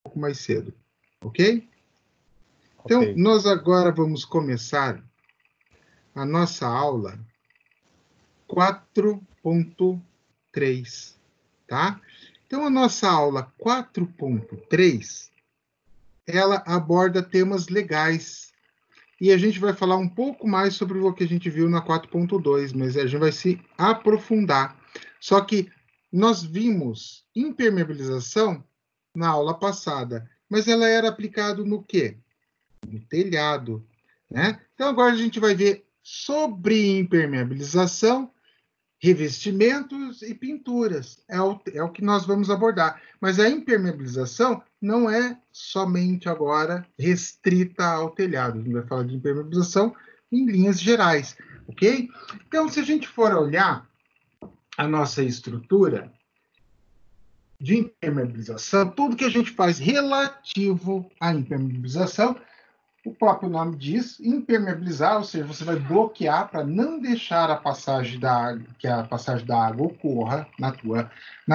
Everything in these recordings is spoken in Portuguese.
pouco mais cedo, ok? Então, nós agora vamos começar a nossa aula 4.3, tá? Então, a nossa aula 4.3, ela aborda temas legais. E a gente vai falar um pouco mais sobre o que a gente viu na 4.2, mas a gente vai se aprofundar. Só que nós vimos impermeabilização na aula passada, mas ela era aplicada no quê? No telhado, né? Então agora a gente vai ver sobre impermeabilização, revestimentos e pinturas. É o que nós vamos abordar. Mas a impermeabilização não é somente agora restrita ao telhado. A gente vai falar de impermeabilização em linhas gerais, ok? Então, se a gente for olhar a nossa estrutura de impermeabilização, tudo que a gente faz relativo à impermeabilização, o próprio nome diz, impermeabilizar, ou seja, você vai bloquear para não deixar a passagem da água, que a passagem da água ocorra na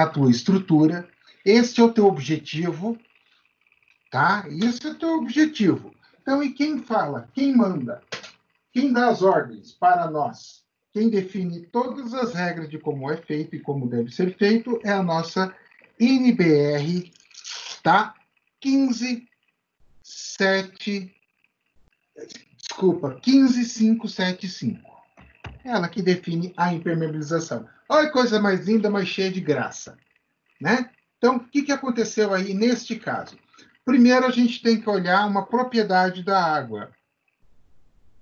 tua estrutura. Este é o teu objetivo, tá? Esse é o teu objetivo. Então, e quem fala? Quem manda? Quem dá as ordens para nós? Quem define todas as regras de como é feito e como deve ser feito é a nossa NBR, tá? 15575. Ela que define a impermeabilização. Olha que coisa mais linda, mais cheia de graça, né? Então, o que aconteceu aí neste caso? Primeiro, a gente tem que olhar uma propriedade da água.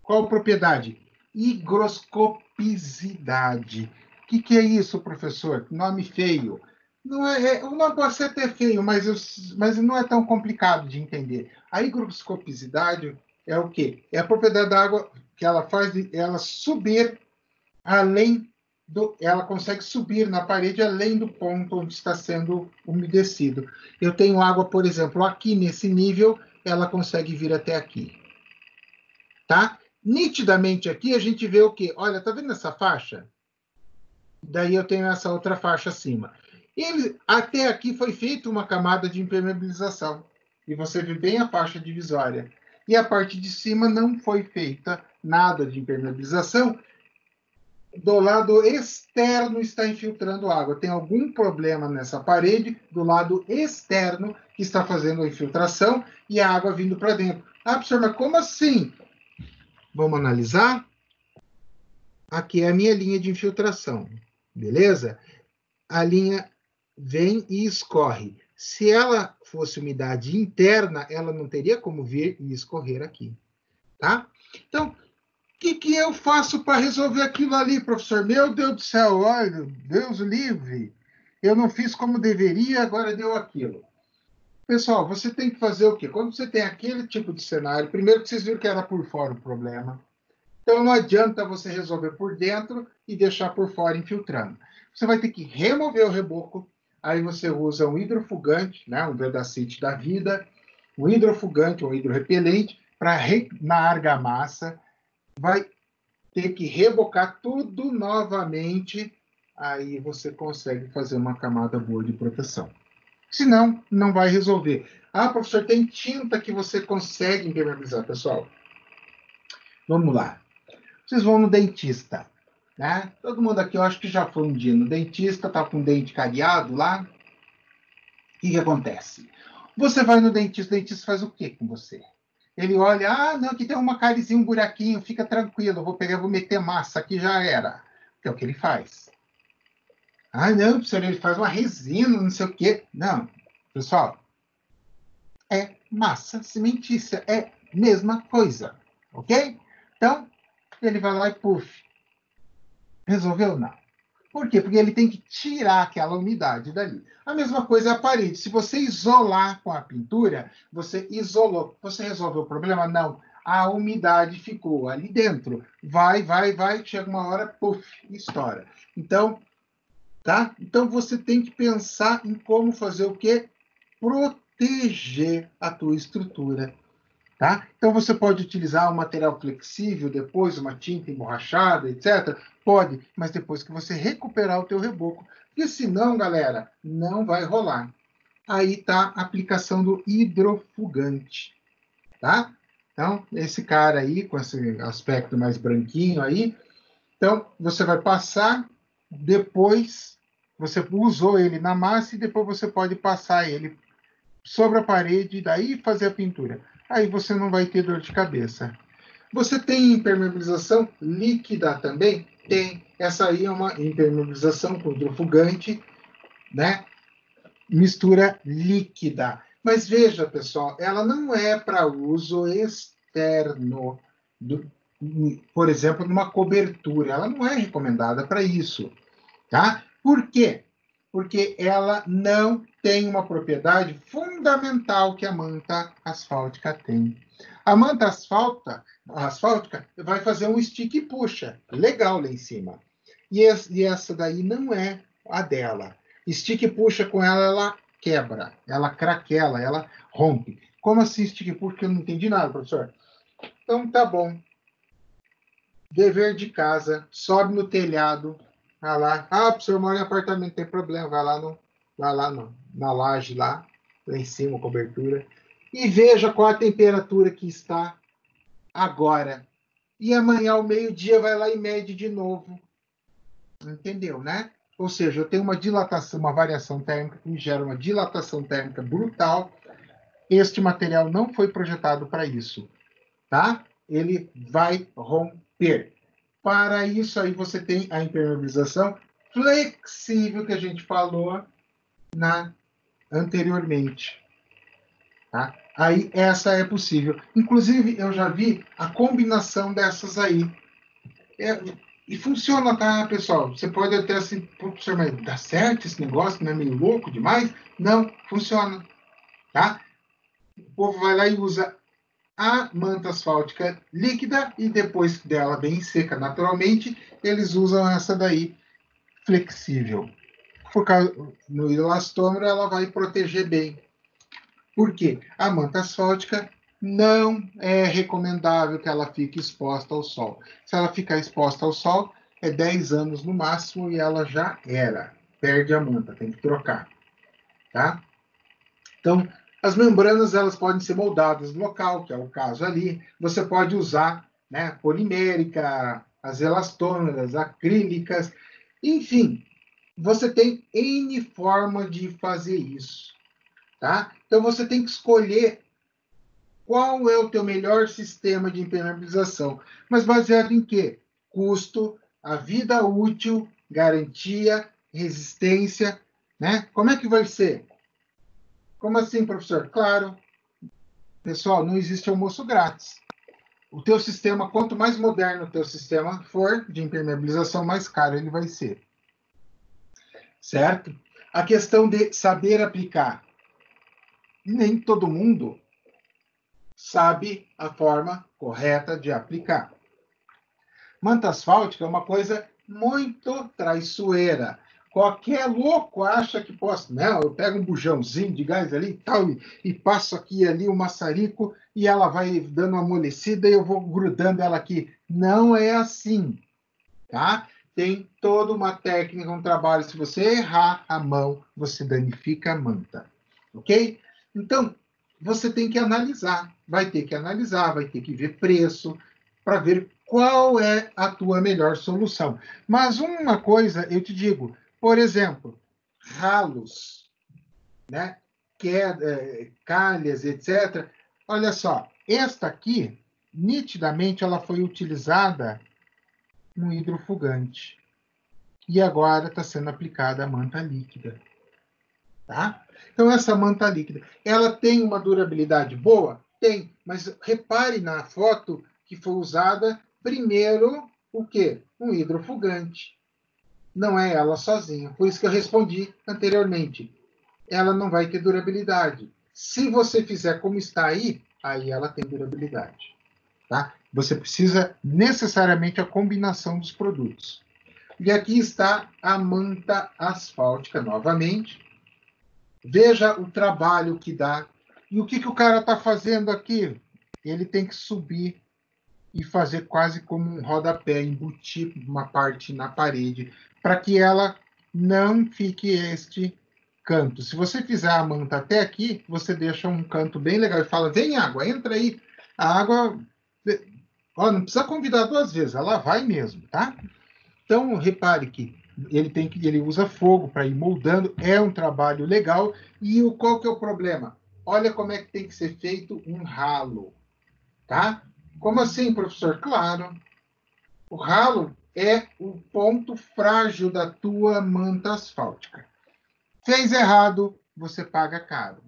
Qual propriedade? Higroscopicidade. O que é isso, professor? Nome feio. Não o nome pode ser até feio, mas não é tão complicado de entender. A higroscopicidade é o quê? É a propriedade da água que ela faz ela subir além ela consegue subir na parede além do ponto onde está sendo umedecido. Eu tenho água, por exemplo, aqui nesse nível, ela consegue vir até aqui. Tá? Nitidamente aqui a gente vê o quê? Olha, tá vendo essa faixa? Daí eu tenho essa outra faixa acima. Até aqui foi feita uma camada de impermeabilização. E você vê bem a faixa divisória. E a parte de cima não foi feita nada de impermeabilização. Do lado externo está infiltrando água. Tem algum problema nessa parede do lado externo que está fazendo a infiltração e a água vindo para dentro. Ah, professor, mas como assim? Vamos analisar? Aqui é a minha linha de infiltração, beleza? A linha vem e escorre. Se ela fosse umidade interna, ela não teria como vir e escorrer aqui, tá? Então, o que eu faço para resolver aquilo ali, professor? Meu Deus do céu, olha, Deus livre. Eu não fiz como deveria, agora deu aquilo. Pessoal, você tem que fazer o quê? Quando você tem aquele tipo de cenário, primeiro que vocês viram que era por fora o problema. Então, não adianta você resolver por dentro e deixar por fora infiltrando. Você vai ter que remover o reboco, aí você usa um hidrofugante, né, um Vedacity da vida, um hidrofugante ou hidrorrepelente, na argamassa, vai ter que rebocar tudo novamente, aí você consegue fazer uma camada boa de proteção. Senão, não vai resolver. Ah, professor, tem tinta que você consegue impermeabilizar, pessoal. Vamos lá. Vocês vão no dentista, né? Todo mundo aqui, eu acho que já foi um dia no dentista, tá com o dente cariado lá. O que acontece? Você vai no dentista, o dentista faz o quê com você? Ele olha, não, aqui tem uma carizinha, um buraquinho, fica tranquilo, vou pegar, vou meter massa, aqui já era. Que é o que ele faz. Não, professor, ele faz uma resina, não sei o quê. Não, pessoal, é massa cimentícia, é mesma coisa, ok? Então, ele vai lá e puf. Resolveu? Não. Por quê? Porque ele tem que tirar aquela umidade dali. A mesma coisa é a parede. Se você isolar com a pintura, você isolou. Você resolveu o problema? Não. A umidade ficou ali dentro. Vai, chega uma hora, puf, estoura. Então, tá? Então você tem que pensar em como fazer o quê? Proteger a tua estrutura. Tá? Então, você pode utilizar um material flexível, depois uma tinta emborrachada, etc. Pode, mas depois que você recuperar o teu reboco. Porque senão, galera, não vai rolar. aí está a aplicação do hidrofugante, tá? Então, esse cara aí, com esse aspecto mais branquinho aí, então, você vai passar, depois você usou ele na massa e depois você pode passar ele sobre a parede e daí fazer a pintura. Aí você não vai ter dor de cabeça. Você tem impermeabilização líquida também? Tem. Essa aí é uma impermeabilização com hidrofugante, né? Mistura líquida. Mas veja, pessoal, ela não é para uso externo, do, por exemplo, numa cobertura. Ela não é recomendada para isso, tá? Por quê? Porque ela não tem uma propriedade fundamental que a manta asfáltica tem. A manta asfáltica vai fazer um stick e puxa, legal lá em cima. E essa daí não é a dela. Stick e puxa com ela, ela quebra, ela craquela, ela rompe. Como assim stick e puxa? Eu não entendi nada, professor. Então tá bom. Dever de casa, sobe no telhado, vai lá. Ah, professor, mora em apartamento, tem problema, vai lá no, na laje lá em cima, cobertura, e veja qual a temperatura que está agora. E amanhã ao meio-dia vai lá e mede de novo. Entendeu, né? Ou seja, eu tenho uma dilatação, uma variação térmica que me gera uma dilatação térmica brutal. Este material não foi projetado para isso, tá? Ele vai romper. Para isso aí você tem a impermeabilização flexível que a gente falou anteriormente. Tá? Aí essa é possível. Inclusive, eu já vi a combinação dessas aí. É, e funciona, tá, pessoal? Você pode até assim, professor, mas dá certo esse negócio? Não é meio louco demais? Não, funciona. Tá? O povo vai lá e usa a manta asfáltica líquida e depois dela bem seca naturalmente, eles usam essa daí flexível. Por causa, no elastômero ela vai proteger bem. Por quê? A manta asfáltica não é recomendável que ela fique exposta ao sol. Se ela ficar exposta ao sol, é 10 anos no máximo e ela já era. Perde a manta, tem que trocar. Tá? Então, as membranas elas podem ser moldadas no local, que é o caso ali. Você pode usar, né, polimérica, as elastômeras, acrílicas, enfim, você tem N forma de fazer isso, tá? Então você tem que escolher qual é o teu melhor sistema de impermeabilização, mas baseado em quê? Custo, a vida útil, garantia, resistência, né? Como é que vai ser? Como assim, professor? Claro, pessoal, não existe almoço grátis. O teu sistema, quanto mais moderno o teu sistema for de impermeabilização, mais caro ele vai ser. Certo? A questão de saber aplicar. Nem todo mundo sabe a forma correta de aplicar. Manta asfáltica é uma coisa muito traiçoeira. Qualquer louco acha que posso. Não, eu pego um bujãozinho de gás ali e tal, e passo aqui ali o maçarico e ela vai dando uma amolecida e eu vou grudando ela aqui. Não é assim, tá? Tem toda uma técnica, um trabalho. Se você errar a mão, você danifica a manta, ok? Então, você tem que analisar. Vai ter que analisar, vai ter que ver preço, para ver qual é a tua melhor solução. Mas uma coisa eu te digo, por exemplo, ralos, né? Calhas, etc. Olha só, esta aqui, nitidamente, ela foi utilizada no hidrofugante. E agora está sendo aplicada a manta líquida. Tá? Então, essa manta líquida, ela tem uma durabilidade boa? Tem, mas repare na foto que foi usada primeiro o quê? Um hidrofugante. Não é ela sozinha. Por isso que eu respondi anteriormente. Ela não vai ter durabilidade. Se você fizer como está aí ela tem durabilidade. Tá? Você precisa necessariamente a combinação dos produtos. E aqui está a manta asfáltica novamente. Veja o trabalho que dá. E o que o cara está fazendo aqui? Ele tem que subir e fazer quase como um rodapé, embutir uma parte na parede, para que ela não fique este canto. Se você fizer a manta até aqui, você deixa um canto bem legal e fala, vem água, entra aí. A água, ó, não precisa convidar 2 vezes, ela vai mesmo, tá? Então, repare que ele usa fogo para ir moldando, é um trabalho legal. E qual que é o problema? Olha como é que tem que ser feito um ralo, tá? Como assim, professor? Claro, o ralo é o ponto frágil da tua manta asfáltica. Fez errado, você paga caro.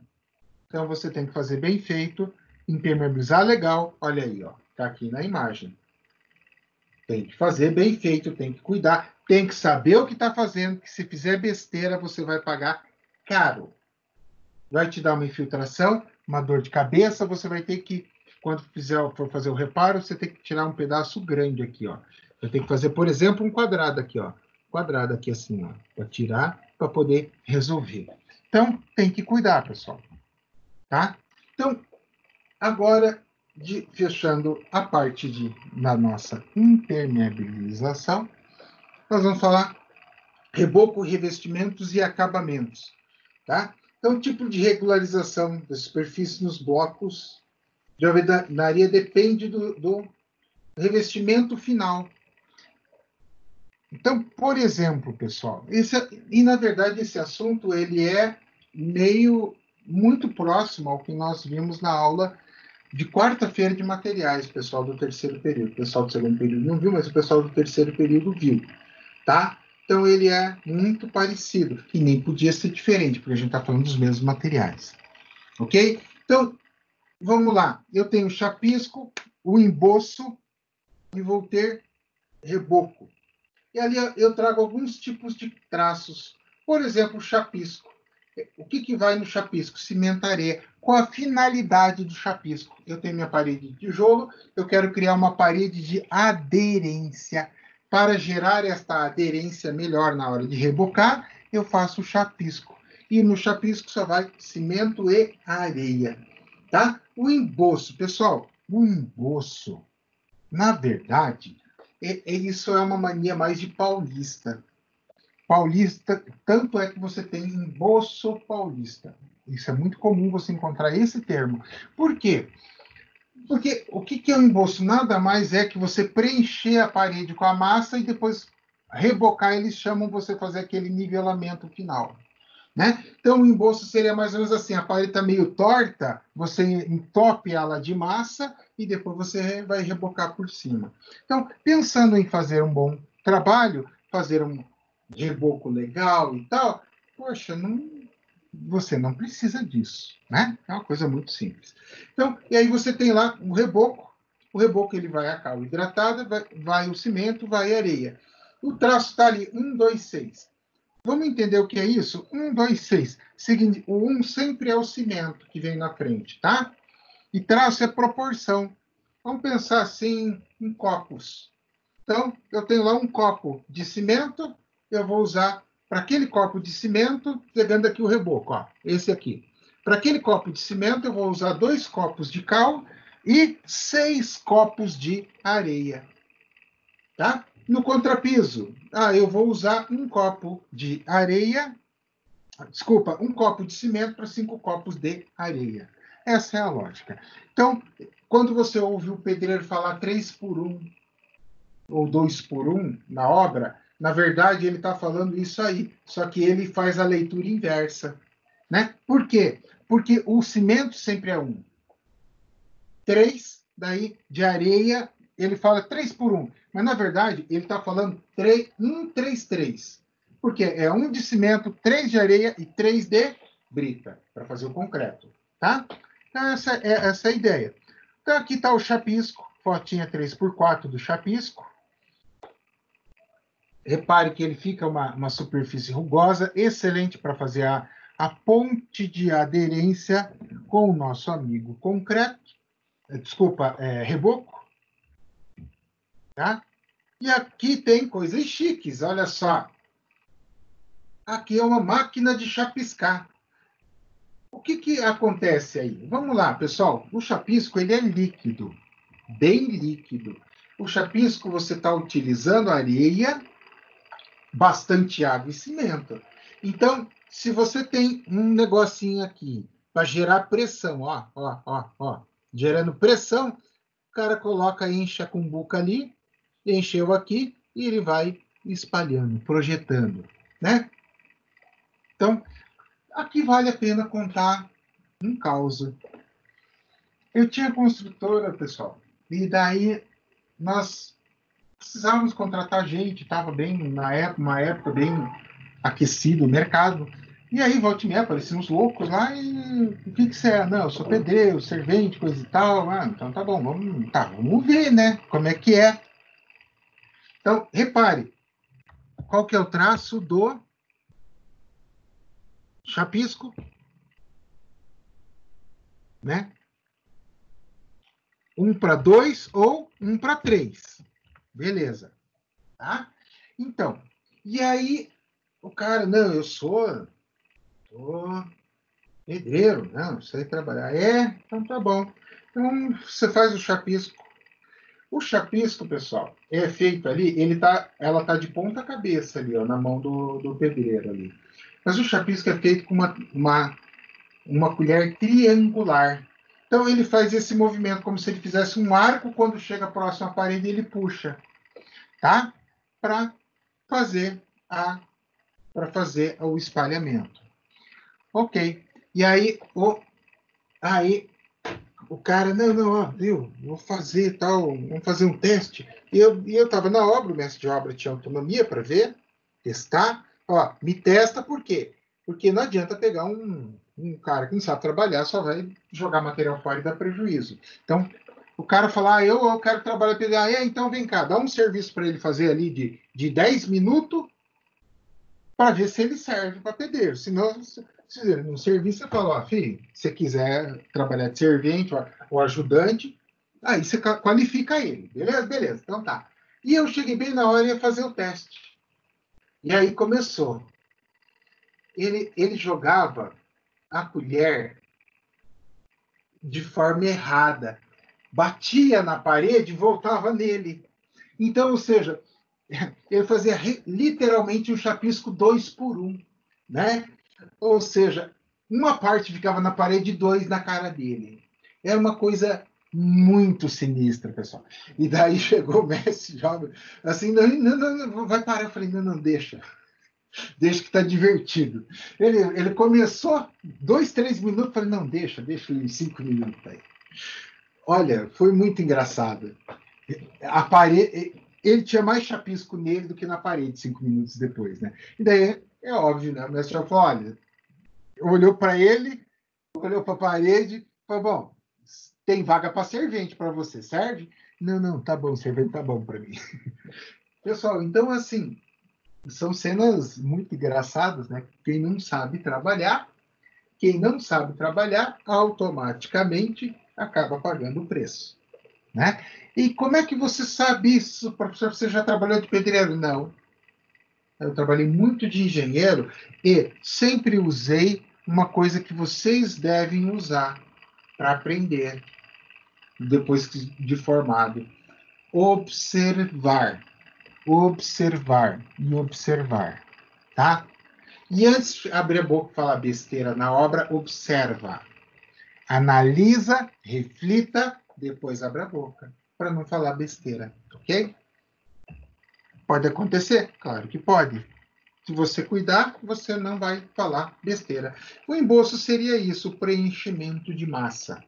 Então, você tem que fazer bem feito, impermeabilizar legal. Olha aí, ó, tá aqui na imagem. Tem que fazer bem feito, tem que cuidar, tem que saber o que está fazendo, que se fizer besteira, você vai pagar caro. Vai te dar uma infiltração, uma dor de cabeça, você vai ter que, quando for fazer o reparo, você tem que tirar um pedaço grande aqui, ó. Eu tenho que fazer, por exemplo, um quadrado aqui, ó. Quadrado aqui assim, ó, para tirar, para poder resolver. Então, tem que cuidar, pessoal. Tá? Então, agora, fechando a parte da nossa impermeabilização, nós vamos falar reboco, revestimentos e acabamentos. Tá? Então, o tipo de regularização da superfície nos blocos de alvenaria depende do revestimento final. Então, por exemplo, pessoal, na verdade esse assunto ele é muito próximo ao que nós vimos na aula de quarta-feira de materiais, pessoal do terceiro período. O pessoal do segundo período não viu, mas o pessoal do terceiro período viu, tá? Então, ele é muito parecido, e nem podia ser diferente, porque a gente está falando dos mesmos materiais, ok? Então, vamos lá. Eu tenho chapisco, o emboço, e vou ter reboco. E ali eu trago alguns tipos de traços. Por exemplo, chapisco. O que vai no chapisco? Cimento, areia. Qual a finalidade do chapisco? Eu tenho minha parede de tijolo, eu quero criar uma parede de aderência. Para gerar esta aderência melhor na hora de rebocar, eu faço o chapisco. E no chapisco só vai cimento e areia. Tá? O emboço, pessoal, o emboço, na verdade, isso é uma mania mais de paulista. Paulista, tanto é que você tem emboço paulista. Isso é muito comum você encontrar esse termo. Por quê? Porque o que é um emboço? Nada mais é que você preencher a parede com a massa e depois rebocar, eles chamam você fazer aquele nivelamento final. Né? Então, o emboço seria mais ou menos assim: a parede está meio torta, você entope ela de massa e depois você vai rebocar por cima. Então, pensando em fazer um bom trabalho, fazer um reboco legal e tal, poxa, você não precisa disso, né? É uma coisa muito simples. Então, e aí você tem lá o reboco ele vai a cal hidratada, vai o cimento, vai a areia. O traço está ali, 1, 2, 6. Vamos entender o que é isso? 1, 2, 6. Seguinte, o 1 sempre é o cimento que vem na frente, tá? E traço é proporção. Vamos pensar assim em copos. Então, eu tenho lá um copo de cimento, eu vou usar para aquele copo de cimento, pegando aqui o reboco, ó, esse aqui. Para aquele copo de cimento, eu vou usar 2 copos de cal e 6 copos de areia. Tá? No contrapiso, eu vou usar um copo de areia, desculpa, um copo de cimento para 5 copos de areia. Essa é a lógica. Então, quando você ouve o pedreiro falar 3 por 1 ou 2 por 1 na obra, na verdade ele está falando isso aí, só que ele faz a leitura inversa. Né? Por quê? Porque o cimento sempre é 1. 3, daí de areia, ele fala 3 por 1. Mas, na verdade, ele está falando 1, 3, 3. Porque é 1 de cimento, 3 de areia e 3 de brita, para fazer o concreto. Tá? Então, essa é a ideia. Então, aqui está o chapisco, fotinha 3x4 do chapisco. Repare que ele fica uma superfície rugosa, excelente para fazer a ponte de aderência com o nosso amigo concreto. Desculpa, reboco. Tá? E aqui tem coisas chiques, olha só. Aqui é uma máquina de chapiscar. O que acontece aí? Vamos lá, pessoal. O chapisco ele é líquido, bem líquido. O chapisco você está utilizando areia, bastante água e cimento. Então, se você tem um negocinho aqui para gerar pressão, ó, gerando pressão, o cara coloca, enche a cumbuca ali, encheu aqui, e ele vai espalhando, projetando, né? Então, aqui vale a pena contar um caso. Eu tinha construtora, pessoal, e daí nós precisávamos contratar gente, estava bem, na época, uma época bem aquecido o mercado. E aí, volta e meia, apareciam uns loucos lá e o que você é? Não, eu sou pedreiro, servente, coisa e tal. Ah, então tá bom, vamos ver, né? Como é que é. Então, repare, qual que é o traço do chapisco, né? 1 para 2 ou 1 para 3. Beleza. Tá? Então, e aí o cara, não, eu sou pedreiro, não sei trabalhar. É, então tá bom. Então você faz o chapisco. O chapisco, pessoal, é feito ali, ela tá de ponta cabeça ali, ó, na mão do pedreiro ali. Mas o chapisco é feito com uma colher triangular. Então ele faz esse movimento como se ele fizesse um arco, quando chega próximo à parede ele puxa, tá? Para fazer o espalhamento. Ok. E aí o cara, não, ó, viu, vou fazer tal, vamos fazer um teste. E eu estava na obra, o mestre de obra tinha autonomia para ver, testar. Ó, me testa por quê? Porque não adianta pegar um cara que não sabe trabalhar, só vai jogar material fora e dar prejuízo. Então, o cara fala, eu quero trabalhar, então vem cá, dá um serviço para ele fazer ali de 10 minutos para ver se ele serve para pedreiro. Senão, se ele não servir, você fala, ó, filho, se você quiser trabalhar de servente ou ajudante, aí você qualifica ele. Beleza? Beleza, então tá. E eu cheguei bem na hora e ia fazer o teste. E aí começou. Ele jogava a colher de forma errada. Batia na parede e voltava nele. Então, ou seja, ele fazia literalmente um chapisco 2 por 1, né? Ou seja, uma parte ficava na parede e 2 na cara dele. Era uma coisa muito sinistra, pessoal. E daí chegou o mestre jovem, assim, não, vai parar. Eu falei, não, deixa que tá divertido. Ele começou 2, 3 minutos, falei, não, deixa ele 5 minutos aí. Olha, foi muito engraçado. A parede, ele tinha mais chapisco nele do que na parede 5 minutos depois, né? E daí é óbvio, né? O mestre falou, olha, olhou para ele, olhou para a parede, falou, bom, tem vaga para servente para você, serve? Não, tá bom, servente tá bom para mim. Pessoal, então assim, são cenas muito engraçadas, né? Quem não sabe trabalhar, automaticamente acaba pagando o preço, né? E como é que você sabe isso, professor? Você já trabalhou de pedreiro? Não. Eu trabalhei muito de engenheiro e sempre usei uma coisa que vocês devem usar para aprender depois de formado. Observar. Observar e observar, tá? E antes de abrir a boca e falar besteira na obra, observa. Analisa, reflita, depois abre a boca, para não falar besteira, ok? Pode acontecer? Claro que pode. Se você cuidar, você não vai falar besteira. O embolso seria isso, o preenchimento de massa.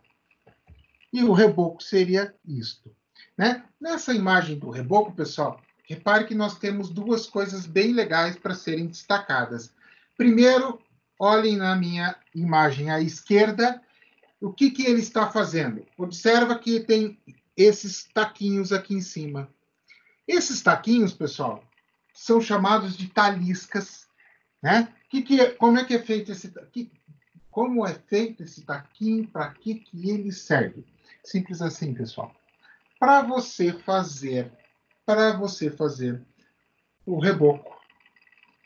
E o reboco seria isto, né? Nessa imagem do reboco, pessoal, repare que nós temos duas coisas bem legais para serem destacadas. Primeiro, olhem na minha imagem à esquerda, o que ele está fazendo? Observa que tem esses taquinhos aqui em cima. Esses taquinhos, pessoal, são chamados de taliscas, né? Como é que é feito esse taquinho? Como é feito esse taquinho? Para que ele serve? Simples assim, pessoal. Para você fazer o reboco,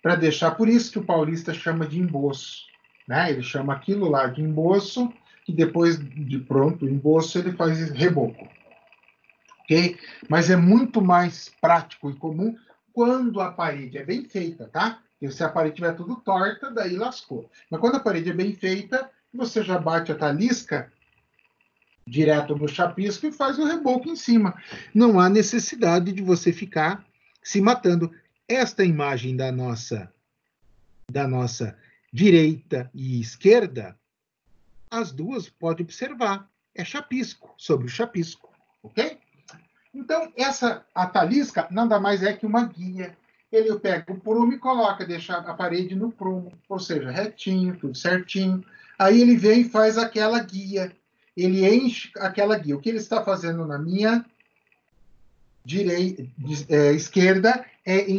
para deixar, por isso que o paulista chama de emboço, né? Ele chama aquilo lá de emboço e depois de pronto o emboço ele faz reboco, ok? Mas é muito mais prático e comum quando a parede é bem feita, tá? Porque se a parede estiver tudo torta, daí lascou. Mas quando a parede é bem feita, você já bate a talisca direto no chapisco e faz o reboco em cima. Não há necessidade de você ficar se matando. Esta imagem da nossa direita e esquerda, as duas, pode observar, é chapisco, sobre o chapisco, ok? Então, a talisca nada mais é que uma guia. Ele pega o prumo e coloca, deixa a parede no prumo, ou seja, retinho, tudo certinho. Aí ele vem e faz aquela guia. Ele enche aquela guia. O que ele está fazendo na minha esquerda é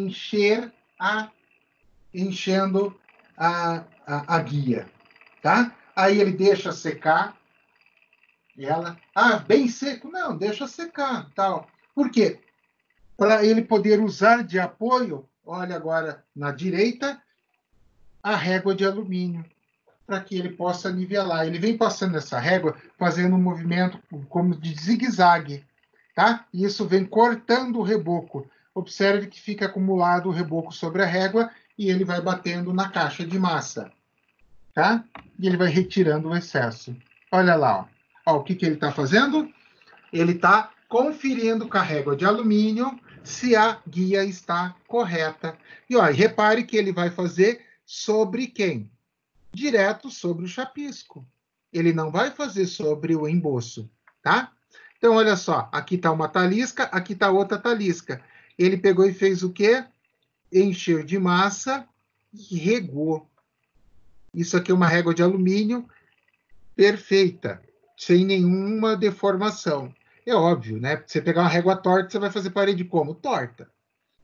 enchendo a guia, tá? Aí ele deixa secar ela. Ah, bem seco? Não, deixa secar, tal. Por quê? Para ele poder usar de apoio, olha agora na direita, a régua de alumínio, para que ele possa nivelar. Ele vem passando essa régua, fazendo um movimento como de zigue-zague, tá? E isso vem cortando o reboco. Observe que fica acumulado o reboco sobre a régua e ele vai batendo na caixa de massa, tá? E ele vai retirando o excesso. Olha lá, ó. Ó, o que ele está fazendo? Ele está conferindo com a régua de alumínio se a guia está correta. E ó, repare que ele vai fazer sobre quem? Direto sobre o chapisco. Ele não vai fazer sobre o emboço, tá? Então, olha só, aqui está uma talisca, aqui está outra talisca. Ele pegou e fez o quê? Encheu de massa e regou. Isso aqui é uma régua de alumínio perfeita, sem nenhuma deformação. É óbvio, né? Você pegar uma régua torta, você vai fazer parede como? Torta.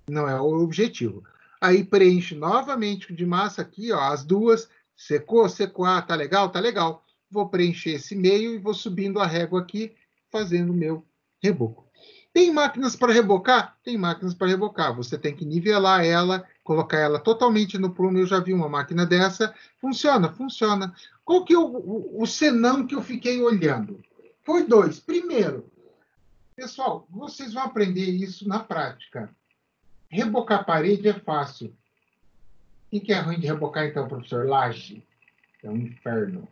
Não é o objetivo. Aí preenche novamente de massa aqui, ó, as duas. Secou, secou. Ah, tá legal? Tá legal. Vou preencher esse meio e vou subindo a régua aqui, fazendo o meu reboco. Tem máquinas para rebocar? Tem máquinas para rebocar. Você tem que nivelar ela, colocar ela totalmente no prumo. Eu já vi uma máquina dessa. Funciona, funciona. Qual que é o senão que eu fiquei olhando? Foi dois. Primeiro, pessoal, vocês vão aprender isso na prática. Rebocar parede é fácil. O que é ruim de rebocar, então, professor? Laje. É um inferno,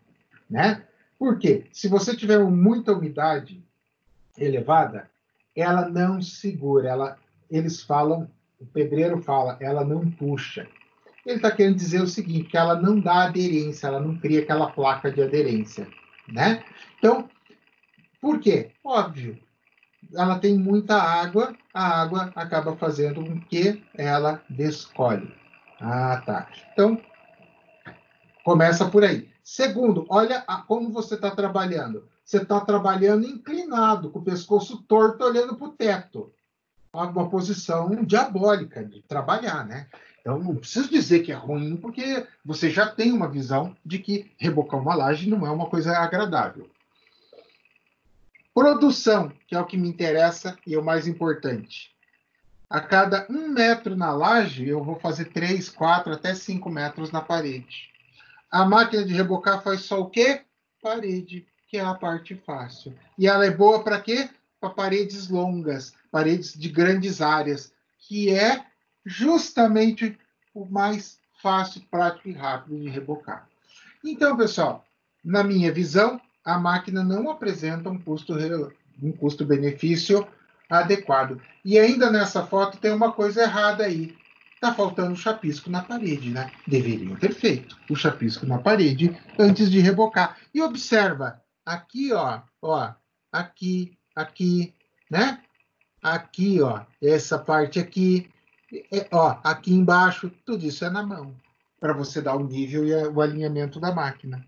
né? Por quê? Se você tiver muita umidade elevada, ela não segura. Eles falam, o pedreiro fala, ela não puxa. Ele está querendo dizer o seguinte, que ela não dá aderência, ela não cria aquela placa de aderência, né? Então, por quê? Óbvio, ela tem muita água, a água acaba fazendo com que ela descolhe. Ah, tá. Então, começa por aí. Segundo, olha como você está trabalhando. Você está trabalhando inclinado, com o pescoço torto, olhando para o teto. Uma posição diabólica de trabalhar, né? Então, não preciso dizer que é ruim, porque você já tem uma visão de que rebocar uma laje não é uma coisa agradável. Produção, que é o que me interessa e é o mais importante. A cada 1 metro na laje, eu vou fazer 3, 4, até 5 metros na parede. A máquina de rebocar faz só o quê? Parede, que é a parte fácil. E ela é boa para quê? Para paredes longas, paredes de grandes áreas, que é justamente o mais fácil, prático e rápido de rebocar. Então, pessoal, na minha visão, a máquina não apresenta um custo-benefício adequado. E ainda nessa foto tem uma coisa errada aí. Está faltando chapisco na parede, né? Deveriam ter feito o chapisco na parede antes de rebocar. E observa, aqui, ó, aqui, né? Aqui, ó, essa parte aqui, ó, aqui embaixo, tudo isso é na mão, para você dar o nível e o alinhamento da máquina.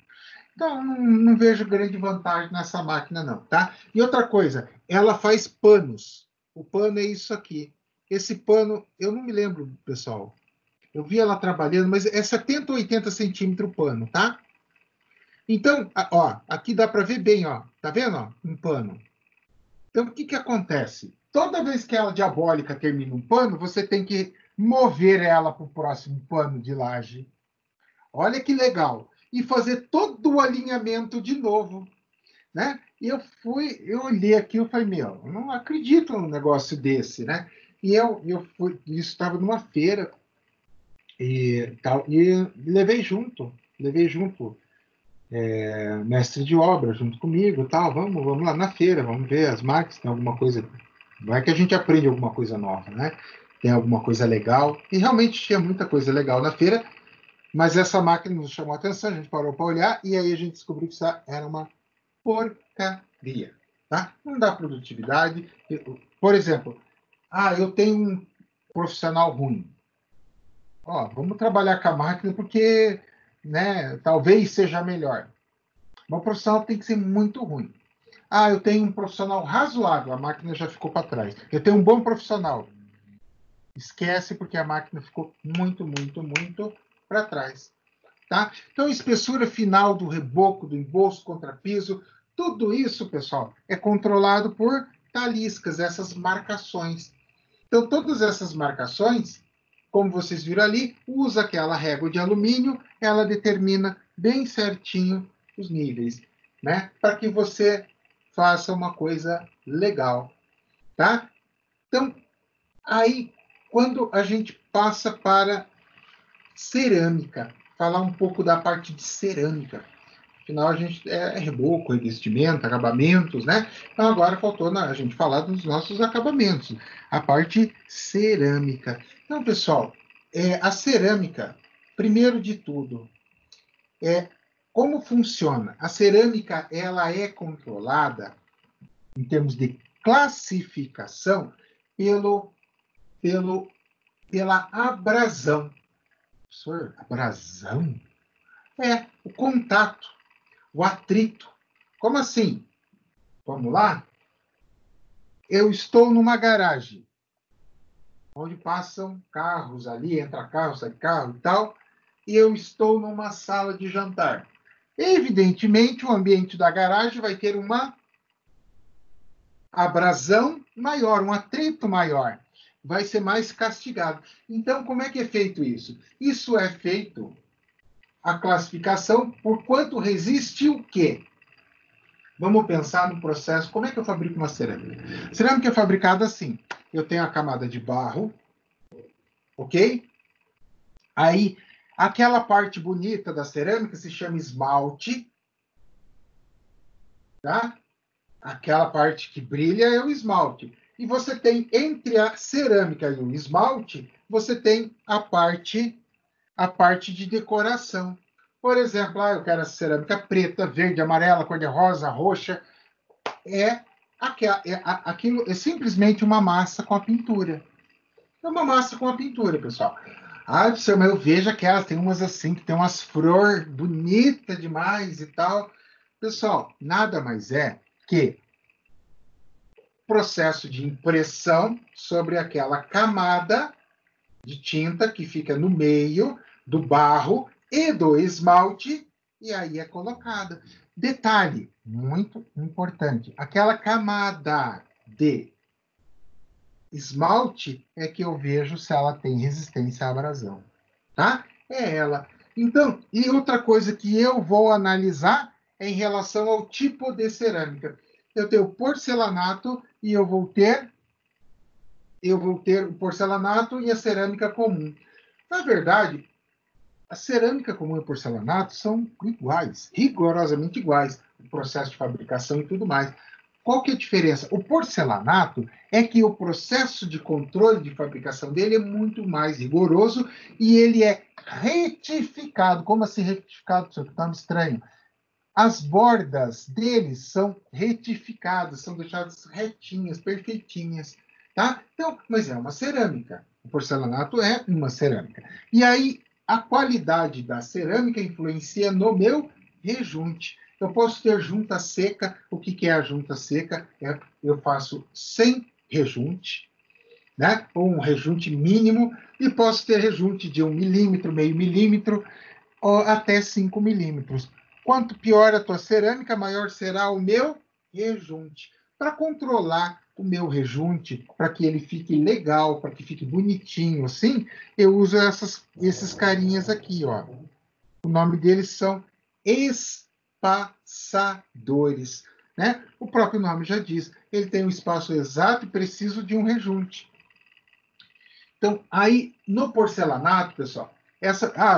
Então, não vejo grande vantagem nessa máquina, não, tá? E outra coisa, ela faz panos. O pano é isso aqui. Esse pano, eu não me lembro, pessoal. Eu vi ela trabalhando, mas é 70 ou 80 centímetros o pano, tá? Então, ó, aqui dá para ver bem, ó. Tá vendo, ó? Um pano. Então, o que acontece? Toda vez que ela diabólica termina um pano, você tem que mover ela para o próximo pano de laje. Olha que legal. E fazer todo o alinhamento de novo, né? E eu olhei aqui e falei, meu, eu não acredito num negócio desse, né? E eu fui, isso estava numa feira, e tal. E levei junto mestre de obra junto comigo, tal. Vamos lá na feira, vamos ver as máquinas, tem alguma coisa. Vai que a gente aprende alguma coisa nova, né? Tem alguma coisa legal. E realmente tinha muita coisa legal na feira, mas essa máquina nos chamou a atenção, a gente parou para olhar e aí a gente descobriu que isso era uma porcaria, tá? Não dá produtividade. Por exemplo, eu tenho um profissional ruim. Ó, vamos trabalhar com a máquina porque, né, talvez seja melhor. Mas o profissional tem que ser muito ruim. Eu tenho um profissional razoável, a máquina já ficou para trás. Eu tenho um bom profissional. Esquece porque a máquina ficou muito, muito, muito para trás. Tá? Então, espessura final do reboco, do embolso, contrapiso, tudo isso, pessoal, é controlado por taliscas, essas marcações. Então, todas essas marcações, como vocês viram ali, usa aquela régua de alumínio, ela determina bem certinho os níveis, né? Para que você faça uma coisa legal, tá? Então, aí, quando a gente passa para cerâmica, falar um pouco da parte de cerâmica. Afinal, a gente é reboco, revestimento, acabamentos, né? Então, agora faltou a gente falar dos nossos acabamentos, a parte cerâmica. Então, pessoal, a cerâmica, primeiro de tudo, como funciona? A cerâmica, ela é controlada, em termos de classificação, pelo, pelo, pela abrasão. Professor, abrasão? O contato, o atrito. Como assim? Vamos lá? Eu estou numa garagem, onde passam carros ali, entra carro, sai carro e tal, e eu estou numa sala de jantar. Evidentemente, o ambiente da garagem vai ter uma abrasão maior, um atrito maior. Vai ser mais castigado. Então, como é que é feito isso? Isso é feito, a classificação, por quanto resiste o quê? Vamos pensar no processo. Como é que eu fabrico uma cerâmica? Cerâmica é fabricada assim. Eu tenho a camada de barro, ok? Aí, aquela parte bonita da cerâmica se chama esmalte, tá? Aquela parte que brilha é o esmalte. E você tem, entre a cerâmica e o esmalte, você tem a parte de decoração. Por exemplo, eu quero a cerâmica preta, verde, amarela, cor-de-rosa, roxa. Aquilo é simplesmente uma massa com a pintura. É uma massa com a pintura, pessoal. Professor, mas eu vejo aquelas, tem umas assim, que tem umas flores bonitas demais e tal. Pessoal, nada mais é que processo de impressão sobre aquela camada de tinta que fica no meio do barro e do esmalte, e aí é colocada. Detalhe muito importante: aquela camada de esmalte é que eu vejo se ela tem resistência à abrasão, tá? É ela. Então, e outra coisa que eu vou analisar é em relação ao tipo de cerâmica. Eu tenho porcelanato e eu vou ter o porcelanato e a cerâmica comum. Na verdade, a cerâmica comum e o porcelanato são iguais, rigorosamente iguais, o processo de fabricação e tudo mais. Qual que é a diferença? O porcelanato é que o processo de controle de fabricação dele é muito mais rigoroso e ele é retificado. Como assim retificado? Isso está estranho. As bordas deles são retificadas, são deixadas retinhas, perfeitinhas, tá? Então, mas é uma cerâmica. O porcelanato é uma cerâmica. E aí, a qualidade da cerâmica influencia no meu rejunte. Eu posso ter junta seca. O que é a junta seca? Eu faço sem rejunte, né? Ou um rejunte mínimo, e posso ter rejunte de 1 milímetro, meio milímetro, ou até 5 milímetros. Quanto pior a tua cerâmica, maior será o meu rejunte. Para controlar o meu rejunte, para que ele fique legal, para que fique bonitinho assim, eu uso esses carinhas aqui, ó. O nome deles são espaçadores, né? O próprio nome já diz, ele tem um espaço exato e preciso de um rejunte. Então, aí, no porcelanato, pessoal,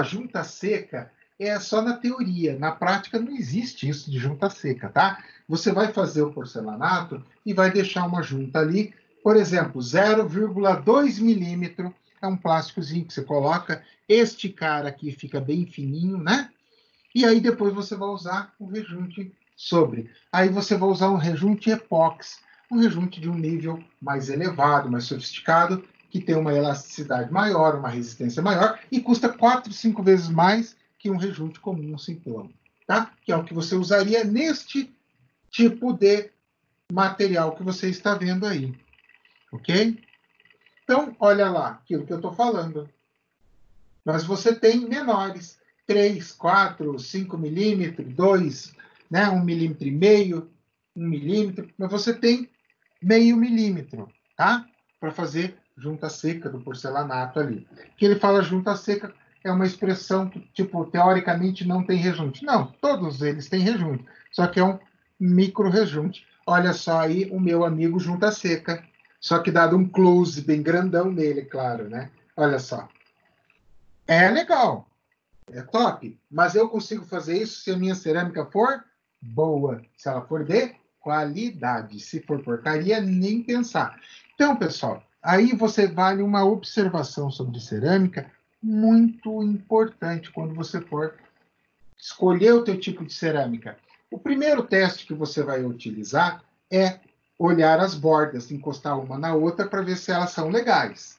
Junta seca é só na teoria. Na prática não existe isso de junta seca, tá? Você vai fazer o porcelanato e vai deixar uma junta ali, por exemplo, 0,2 milímetro. É um plásticozinho que você coloca. Este cara aqui fica bem fininho, né? E aí depois você vai usar o rejunte sobre. Aí você vai usar um rejunte epóxi, um rejunte de um nível mais elevado, mais sofisticado, que tem uma elasticidade maior, uma resistência maior, e custa 4, 5 vezes mais que um rejunte comum, um simplão, tá? Que é o que você usaria neste tipo de material que você está vendo aí, ok? Então, olha lá, aquilo que eu estou falando. Mas você tem menores, 3, 4, 5 milímetros, 2, né, 1,5 milímetro, 1 milímetro, mas você tem meio milímetro, tá? Para fazer junta seca do porcelanato ali. Que ele fala junta seca é uma expressão que, tipo, teoricamente não tem rejunte. Não, todos eles têm rejunte, só que é um micro rejunte. Olha só aí o meu amigo junta seca, só que dado um close bem grandão nele, claro, né? Olha só. É legal, é top, mas eu consigo fazer isso se a minha cerâmica for boa, se ela for de qualidade. Se for porcaria, nem pensar. Então, pessoal, aí você vale uma observação sobre cerâmica muito importante quando você for escolher o teu tipo de cerâmica. O primeiro teste que você vai utilizar é olhar as bordas, encostar uma na outra para ver se elas são legais.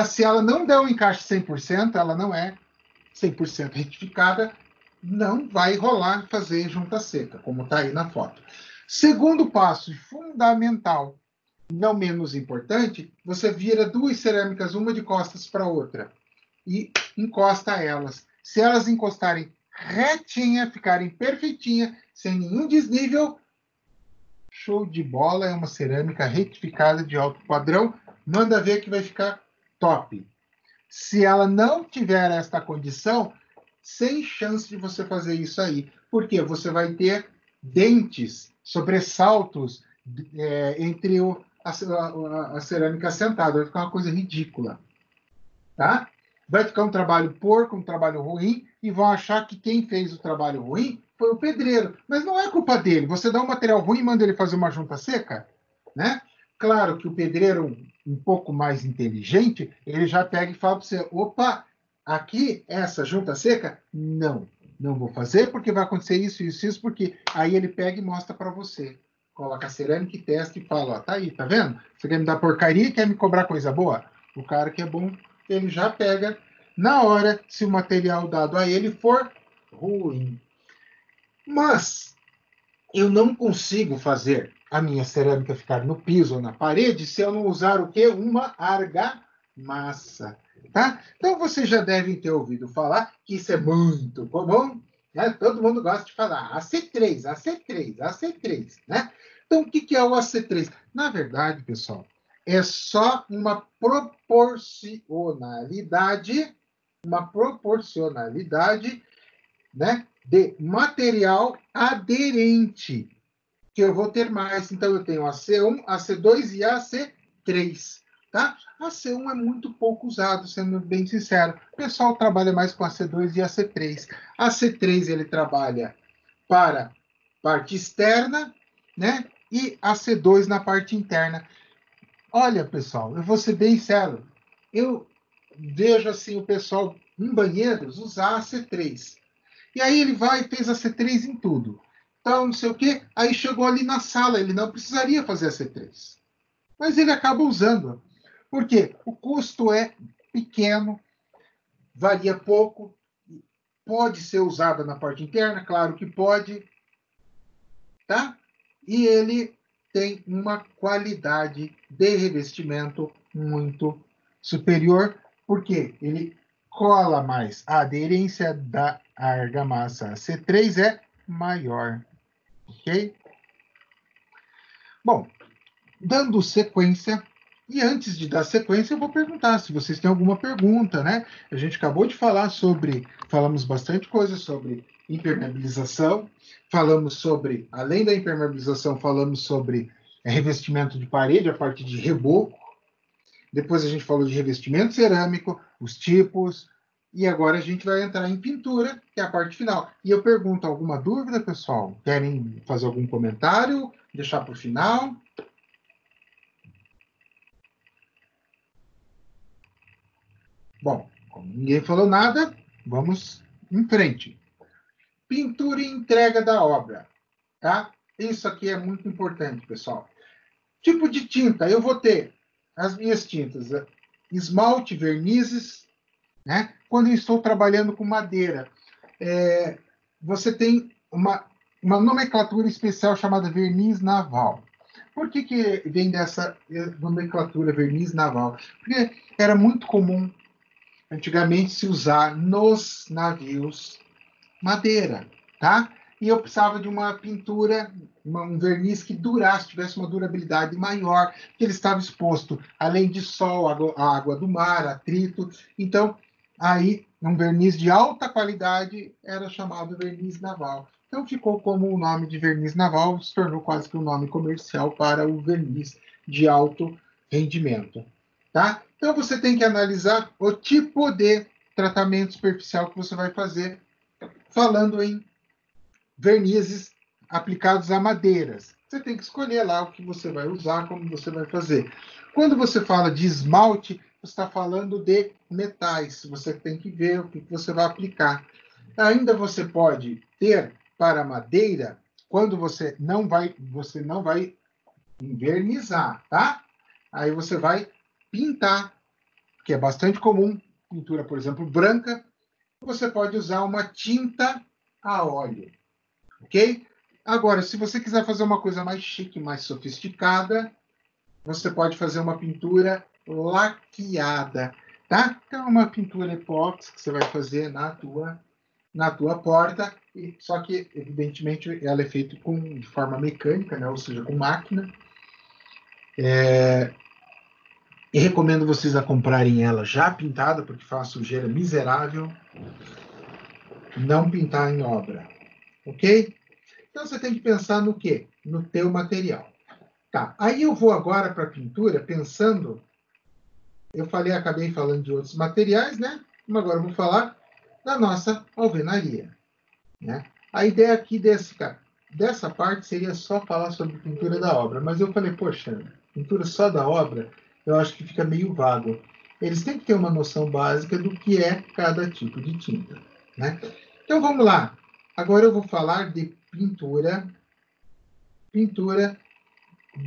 Se ela não der um encaixe 100%, ela não é 100% retificada, não vai rolar fazer junta seca, como está aí na foto. Segundo passo, fundamental, não menos importante, você vira duas cerâmicas, uma de costas para a outra, e encosta elas. Se elas encostarem retinha, ficarem perfeitinha, sem nenhum desnível, show de bola, é uma cerâmica retificada de alto padrão, manda ver que vai ficar top. Se ela não tiver esta condição, sem chance de você fazer isso aí. Porque você vai ter dentes, sobressaltos entre a cerâmica assentada. Vai ficar uma coisa ridícula. Tá? Vai ficar um trabalho porco, um trabalho ruim, e vão achar que quem fez o trabalho ruim foi o pedreiro. Mas não é culpa dele. Você dá um material ruim e manda ele fazer uma junta seca, né? Claro que o pedreiro um pouco mais inteligente, ele já pega e fala para você, opa, aqui, essa junta seca, não vou fazer porque vai acontecer isso, porque aí ele pega e mostra para você. Coloca a cerâmica e testa e fala, ó, tá aí, tá vendo? Você quer me dar porcaria e quer me cobrar coisa boa? O cara que é bom, ele já pega na hora se o material dado a ele for ruim. Mas eu não consigo fazer a minha cerâmica ficar no piso ou na parede se eu não usar o quê? Uma argamassa. Tá? Então vocês já devem ter ouvido falar que isso é muito comum, né? Todo mundo gosta de falar AC3, AC3, AC3, né? Então o que é o AC3? Na verdade, pessoal, é só uma proporcionalidade, né, de material aderente, que eu vou ter mais. Então, eu tenho AC1, AC2 e AC3. Tá? AC1 é muito pouco usado, sendo bem sincero. O pessoal trabalha mais com AC2 e AC3. AC3 ele trabalha para parte externa, né? E AC2 na parte interna. Olha, pessoal, eu vou ser bem sério. Eu vejo assim o pessoal em banheiros usar AC3. E aí ele vai e fez AC3 em tudo. Então, não sei o quê. Aí chegou ali na sala, ele não precisaria fazer AC3. Mas ele acaba usando. Por quê? O custo é pequeno, varia pouco, pode ser usada na parte interna, claro que pode, tá? E ele tem uma qualidade de revestimento muito superior, porque ele cola mais. A aderência da argamassa C3 é maior, ok? Bom, dando sequência, e antes de dar sequência, eu vou perguntar se vocês têm alguma pergunta, né? A gente acabou de falar falamos bastante coisa sobre impermeabilização, falamos sobre, além da impermeabilização, falamos sobre revestimento de parede, a parte de reboco, depois a gente falou de revestimento cerâmico, os tipos, E agora a gente vai entrar em pintura, que é a parte final. E eu pergunto, alguma dúvida, pessoal? Querem fazer algum comentário? Deixar para o final? Bom, como ninguém falou nada, vamos em frente. Pintura e entrega da obra, tá? Isso aqui é muito importante, pessoal. Tipo de tinta, eu vou ter as minhas tintas, esmalte, vernizes, né? Quando eu estou trabalhando com madeira, você tem uma nomenclatura especial chamada verniz naval. Por que vem dessa nomenclatura verniz naval? Porque era muito comum antigamente se usar nos navios madeira, tá? E eu precisava de uma pintura, um verniz que durasse, tivesse uma durabilidade maior, que ele estava exposto, além de sol, a água do mar, atrito. Então, aí, um verniz de alta qualidade era chamado verniz naval. Então, ficou como o nome de verniz naval, se tornou quase que um nome comercial para o verniz de alto rendimento, tá? Então, você tem que analisar o tipo de tratamento superficial que você vai fazer falando em vernizes aplicados a madeiras. Você tem que escolher lá o que você vai usar, como você vai fazer. Quando você fala de esmalte, você está falando de metais. Você tem que ver o que você vai aplicar. Ainda você pode ter para madeira, quando você não vai envernizar, tá? Aí você vai pintar, que é bastante comum, pintura, por exemplo, branca. Você pode usar uma tinta a óleo, ok? Agora, se você quiser fazer uma coisa mais chique, mais sofisticada, você pode fazer uma pintura laqueada, tá? Então, uma pintura epóxi que você vai fazer na tua porta, só que, evidentemente, ela é feita de forma mecânica, né? Ou seja, com máquina. E recomendo vocês a comprarem ela já pintada, porque faz sujeira miserável. Não pintar em obra, ok? Então você tem que pensar no quê? No teu material. Tá, aí eu vou agora para a pintura pensando, acabei falando de outros materiais, né? Mas agora eu vou falar da nossa alvenaria, né? A ideia aqui dessa parte seria só falar sobre pintura da obra, mas eu falei, poxa, pintura só da obra, eu acho que fica meio vago. Eles têm que ter uma noção básica do que é cada tipo de tinta, né? Então vamos lá. Agora eu vou falar de pintura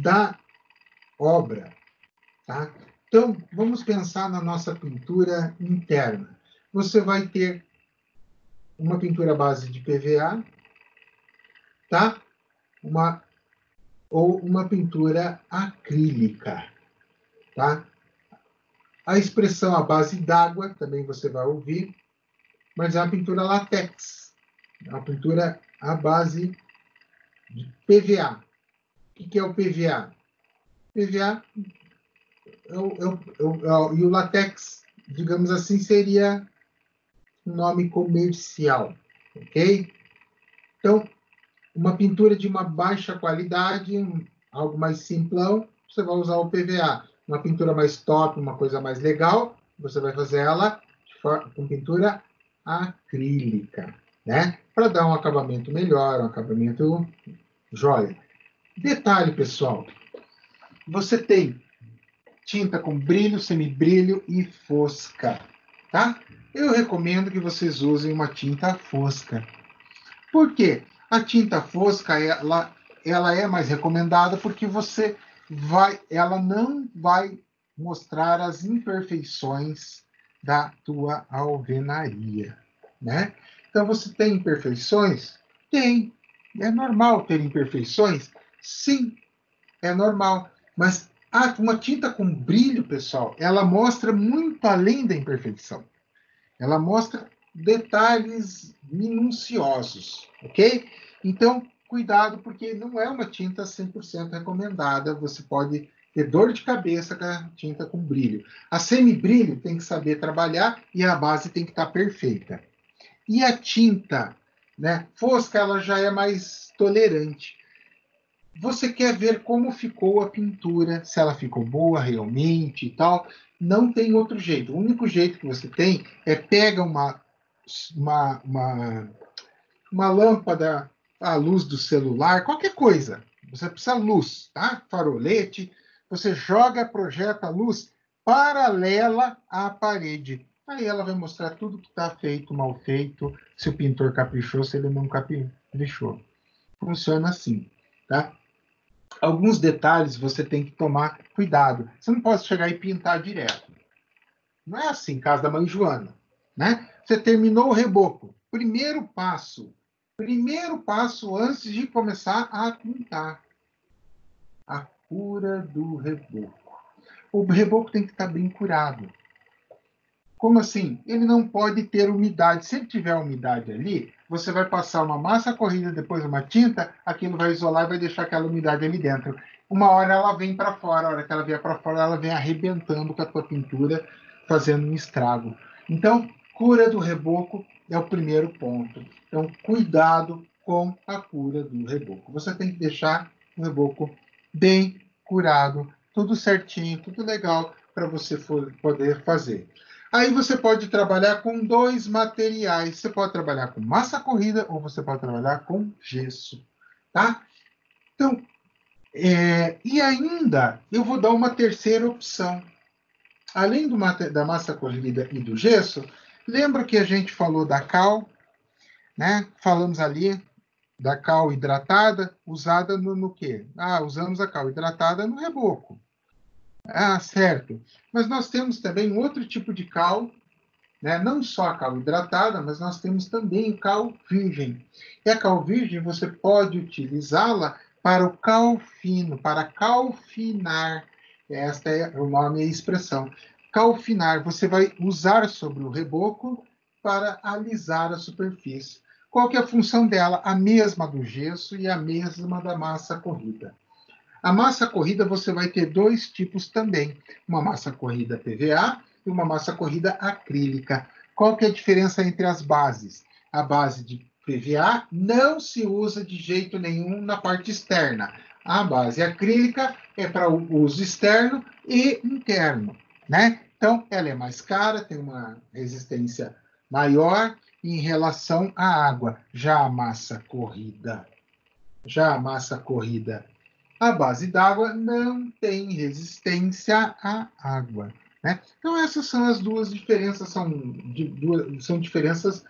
da obra, tá? Então, vamos pensar na nossa pintura interna. Você vai ter uma pintura à base de PVA, tá? Ou uma pintura acrílica, tá? A expressão à base d'água, também você vai ouvir, mas é uma pintura látex, é uma pintura à base de PVA. O que é o PVA? PVA e o látex, digamos assim, seria um nome comercial, ok? Então, uma pintura de uma baixa qualidade, algo mais simplão, você vai usar o PVA. Uma pintura mais top, uma coisa mais legal, você vai fazer ela com pintura acrílica, né? Para dar um acabamento melhor, um acabamento jóia. Detalhe, pessoal, você tem tinta com brilho, semibrilho e fosca, tá? Eu recomendo que vocês usem uma tinta fosca. Por quê? A tinta fosca, ela é mais recomendada porque ela não vai mostrar as imperfeições da tua alvenaria, né? Então, você tem imperfeições? Tem. É normal ter imperfeições? Sim, é normal. Mas uma tinta com brilho, pessoal, ela mostra muito além da imperfeição. Ela mostra detalhes minuciosos, ok? Então, cuidado, porque não é uma tinta 100% recomendada. Você pode ter dor de cabeça com a tinta com brilho. A semibrilho tem que saber trabalhar e a base tem que estar perfeita. E a tinta, né, fosca, ela já é mais tolerante. Você quer ver como ficou a pintura, se ela ficou boa realmente e tal. Não tem outro jeito. O único jeito que você tem é pega uma lâmpada à luz do celular, qualquer coisa. Você precisa de luz, tá? Farolete. Você joga, projeta a luz paralela à parede. Aí ela vai mostrar tudo que está feito, mal feito, se o pintor caprichou, se ele não caprichou. Funciona assim, tá? Alguns detalhes você tem que tomar cuidado. Você não pode chegar e pintar direto. Não é assim, caso da mãe Joana, né? Você terminou o reboco. Primeiro passo antes de começar a pintar. A cura do reboco. O reboco tem que estar bem curado. Como assim? Ele não pode ter umidade. Se ele tiver umidade ali, você vai passar uma massa corrida, depois uma tinta, aquilo vai isolar e vai deixar aquela umidade ali dentro. Uma hora ela vem para fora, a hora que ela vier para fora, ela vem arrebentando com a tua pintura, fazendo um estrago. Então, cura do reboco é o primeiro ponto. Então, cuidado com a cura do reboco. Você tem que deixar o reboco bem curado, tudo certinho, tudo legal para você poder fazer. Aí você pode trabalhar com dois materiais. Você pode trabalhar com massa corrida ou você pode trabalhar com gesso, tá? Então, e ainda eu vou dar uma terceira opção. Além da massa corrida e do gesso, lembra que a gente falou da cal, né? Falamos ali da cal hidratada, usada no quê? Usamos a cal hidratada no reboco. Certo. Mas nós temos também um outro tipo de cal, né? Não só a cal hidratada, mas nós temos também o cal virgem. E a cal virgem você pode utilizá-la para o cal fino, para calfinar. Esta é o nome e a expressão. Calfinar, você vai usar sobre o reboco para alisar a superfície. Qual que é a função dela? A mesma do gesso e a mesma da massa corrida. A massa corrida você vai ter dois tipos também, uma massa corrida PVA e uma massa corrida acrílica. Qual que é a diferença entre as bases? A base de PVA não se usa de jeito nenhum na parte externa. A base acrílica é para o uso externo e interno, né? Então, ela é mais cara, tem uma resistência maior em relação à água. Já a massa corrida a base d'água não tem resistência à água, né? Então, essas são as duas diferenças, são diferenças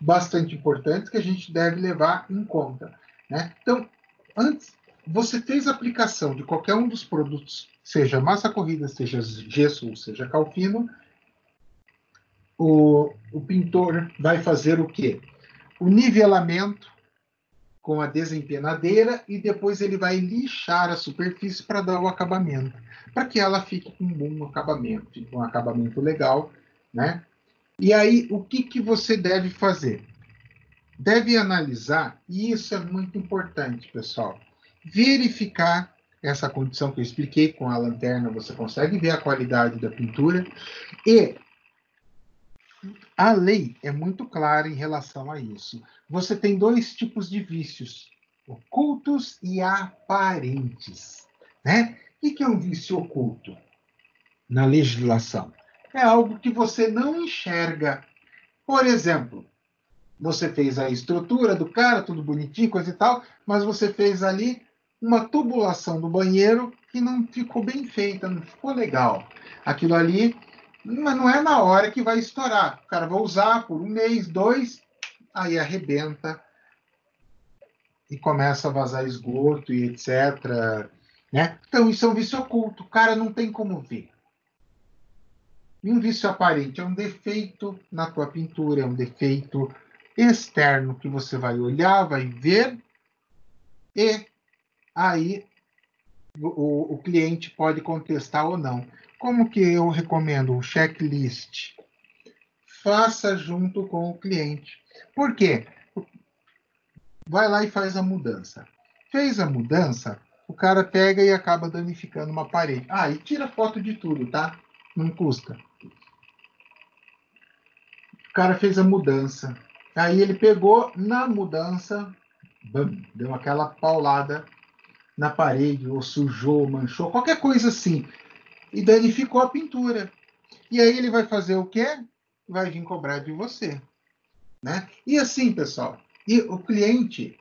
bastante importantes que a gente deve levar em conta, né? Então, antes, você fez a aplicação de qualquer um dos produtos, seja massa corrida, seja gesso, ou seja calfino, o pintor vai fazer o quê? O nivelamento com a desempenadeira e depois ele vai lixar a superfície para dar o acabamento, para que ela fique com um bom acabamento, fique um acabamento legal, né? E aí, o que você deve fazer? Deve analisar, e isso é muito importante, pessoal, verificar essa condição que eu expliquei com a lanterna, você consegue ver a qualidade da pintura, e a lei é muito clara em relação a isso. Você tem dois tipos de vícios, ocultos e aparentes, né? O que é um vício oculto na legislação? É algo que você não enxerga. Por exemplo, você fez a estrutura do cara, tudo bonitinho, coisa e tal, mas você fez ali uma tubulação do banheiro que não ficou bem feita, não ficou legal. Aquilo ali, mas não é na hora que vai estourar. O cara vai usar por um mês, dois, aí arrebenta e começa a vazar esgoto e etc. Né? Então, isso é um vício oculto. O cara não tem como ver. E um vício aparente é um defeito na tua pintura, é um defeito externo que você vai olhar, vai ver, e aí o cliente pode contestar ou não. Como que eu recomendo um checklist? Faça junto com o cliente. Por quê? Vai lá e faz a mudança. Fez a mudança, o cara pega e acaba danificando uma parede. E tira foto de tudo, tá? Não custa. O cara fez a mudança. Aí ele pegou na mudança, deu aquela paulada na parede, ou sujou, manchou, qualquer coisa assim. E danificou a pintura. E aí ele vai fazer o quê? Vai vir cobrar de você, né? E assim, pessoal, e o cliente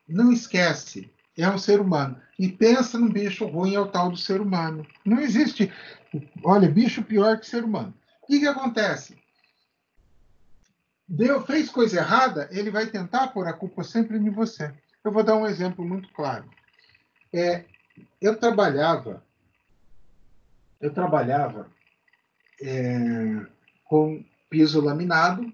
não esquece, é um ser humano. E pensa num bicho ruim, é o tal do ser humano. Não existe, olha, bicho pior que ser humano. O que acontece? Fez coisa errada, ele vai tentar pôr a culpa sempre em você. Eu vou dar um exemplo muito claro. Eu trabalhava com piso laminado,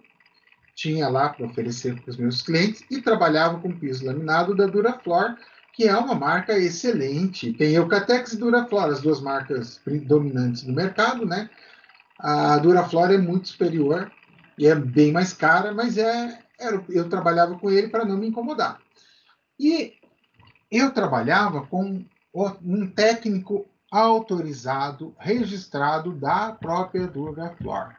tinha lá para oferecer para os meus clientes e trabalhava com piso laminado da Duraflor, que é uma marca excelente. Tem Eucatex e Duraflor, as duas marcas dominantes do mercado, né? A Duraflor é muito superior e é bem mais cara, mas eu trabalhava com ele para não me incomodar. E eu trabalhava com um técnico autorizado, registrado da própria Duraflor.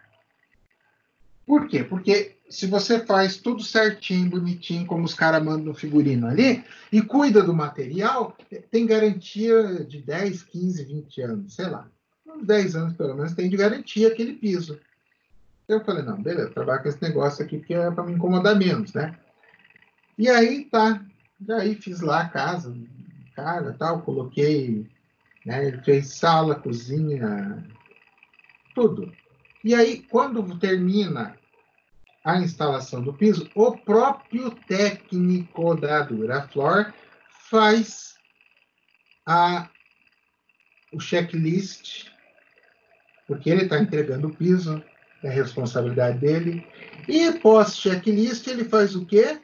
Por quê? Porque se você faz tudo certinho, bonitinho, como os caras mandam no figurino ali, e cuida do material, tem garantia de 10, 15, 20 anos, sei lá. Uns 10 anos, pelo menos, tem de garantia aquele piso. Eu falei, não, beleza, trabalho com esse negócio aqui que é para me incomodar menos, né? E aí, tá. Daí fiz lá a casa, cara, tal, coloquei, né? Ele fez sala, cozinha, tudo. E aí, quando termina a instalação do piso, o próprio técnico da Duraflor faz o checklist, porque ele está entregando o piso, é responsabilidade dele. E pós-checklist, ele faz o quê?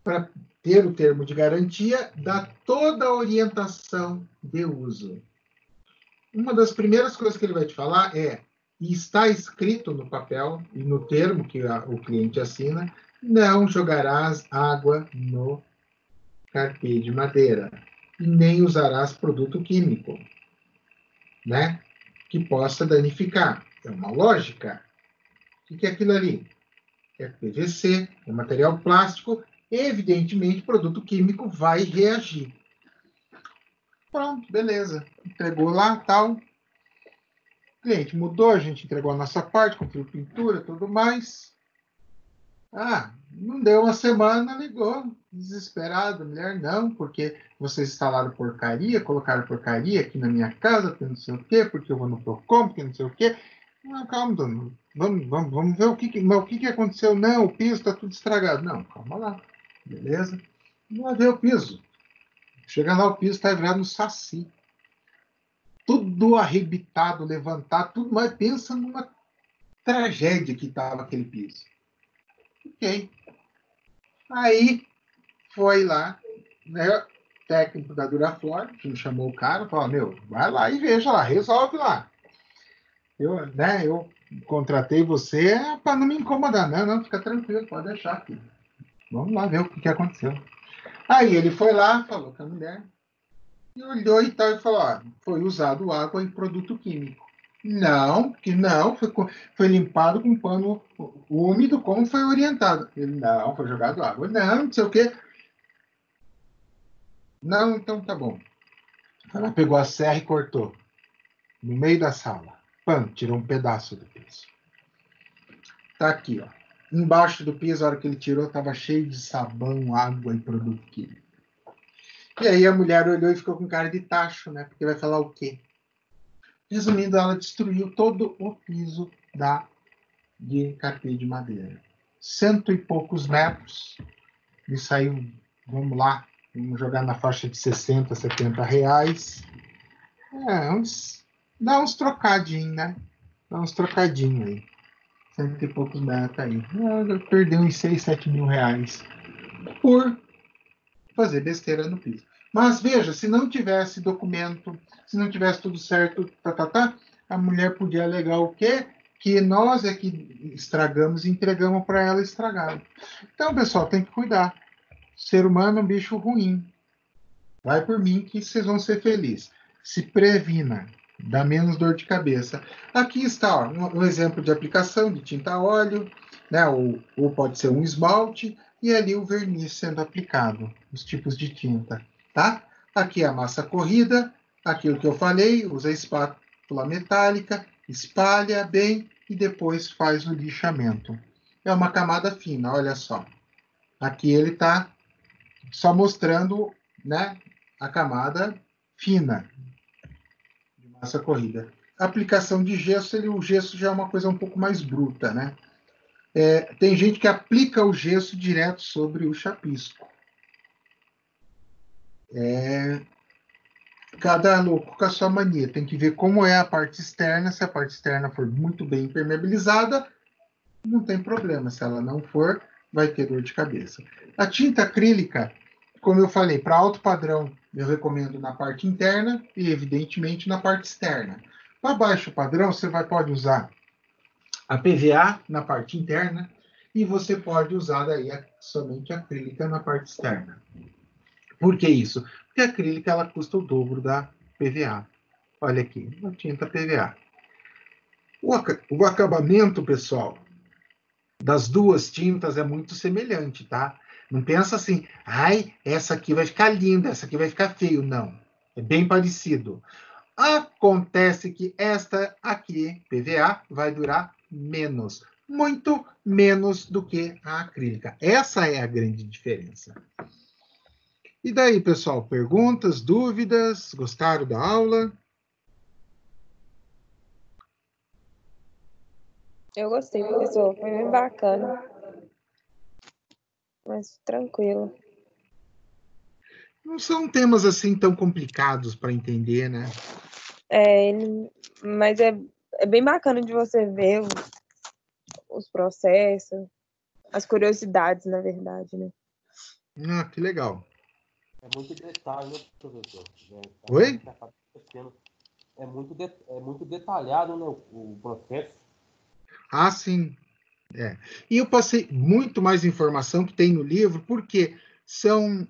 Para ter o termo de garantia, dá toda a orientação de uso. Uma das primeiras coisas que ele vai te falar e está escrito no papel e no termo que o cliente assina, não jogarás água no carpê de madeira, e nem usarás produto químico, né? Que possa danificar. É uma lógica. O que é aquilo ali? É PVC, é material plástico, evidentemente, produto químico vai reagir. Pronto, beleza. Entregou lá, tal. O cliente mudou, a gente entregou a nossa parte, conferiu pintura, tudo mais. Ah, não deu uma semana, ligou, desesperado, mulher, não, porque vocês instalaram porcaria, colocaram porcaria aqui na minha casa, porque não sei o quê, porque eu vou no Procon, porque não sei o quê. Não, calma, dona, vamos ver o que aconteceu. Não, o piso está tudo estragado. Não, calma lá, beleza? Vamos lá ver o piso. Chega lá, o piso está virado no saci. Tudo arrebitado, levantado, tudo mais. Pensa numa tragédia que estava aquele piso. Ok. Aí foi lá, né, técnico da Duraflor, que me chamou o cara, falou, meu, vai lá e veja lá, resolve lá. Eu contratei você para não me incomodar. Não, não, fica tranquilo, pode deixar aqui. Vamos lá ver o que aconteceu. Aí ele foi lá, falou com a mulher, e olhou e tal, e falou, foi usado água e produto químico. Não, que não, foi limpado com pano úmido, como foi orientado. Ele, não, foi jogado água. Não, não sei o quê. Não, então tá bom. Ela pegou a serra e cortou. No meio da sala. Pam, tirou um pedaço do piso. Tá aqui, ó. Embaixo do piso, a hora que ele tirou, estava cheio de sabão, água e produto químico. E aí a mulher olhou e ficou com cara de tacho, né? Porque vai falar o quê? Resumindo, ela destruiu todo o piso de carpê de madeira. 100 e poucos metros. E saiu, vamos lá, vamos jogar na faixa de 60, 70 reais. Dá uns trocadinhos, né? Dá uns trocadinhos aí. 100 e poucos metros aí. Eu perdi uns 6, 7 mil reais por fazer besteira no piso. Mas veja, se não tivesse documento, se não tivesse tudo certo, a mulher podia alegar o quê? Que nós é que estragamos e entregamos para ela estragado. Então, pessoal, tem que cuidar. Ser humano é um bicho ruim. Vai por mim que vocês vão ser felizes. Se previna, dá menos dor de cabeça. Aqui está ó, um exemplo de aplicação de tinta a óleo, né? Ou pode ser um esmalte, e ali o verniz sendo aplicado, os tipos de tinta. Tá? Aqui a massa corrida, aquilo que eu falei, usa espátula metálica, espalha bem e depois faz o lixamento. É uma camada fina, olha só. Aqui ele está só mostrando, né, a camada fina de massa corrida. A aplicação de gesso, o gesso já é uma coisa um pouco mais bruta, né? Tem gente que aplica o gesso direto sobre o chapisco. Cada louco com a sua mania. Tem que ver como é a parte externa. Se a parte externa for muito bem impermeabilizada, não tem problema. Se ela não for, vai ter dor de cabeça. A tinta acrílica, como eu falei, para alto padrão, eu recomendo na parte interna e, evidentemente, na parte externa. Para baixo padrão, você pode usar a PVA na parte interna e você pode usar daí somente a acrílica na parte externa. Por que isso? Porque a acrílica ela custa o dobro da PVA. Olha aqui, a tinta PVA. O acabamento, pessoal, das duas tintas é muito semelhante, tá? Não pensa assim, ai, essa aqui vai ficar linda, essa aqui vai ficar feio. Não, é bem parecido. Acontece que esta aqui, PVA, vai durar menos, muito menos do que a acrílica. Essa é a grande diferença. E daí, pessoal, perguntas, dúvidas? Gostaram da aula? Eu gostei, professor. Foi bem bacana. Mas tranquilo. Não são temas assim tão complicados para entender, né? Mas é bem bacana de você ver os processos, as curiosidades, na verdade, né? Ah, que legal. É muito detalhe, né, professor? Oi? É muito detalhado, né, o processo. Ah, sim. E eu passei muito mais informação que tem no livro, porque são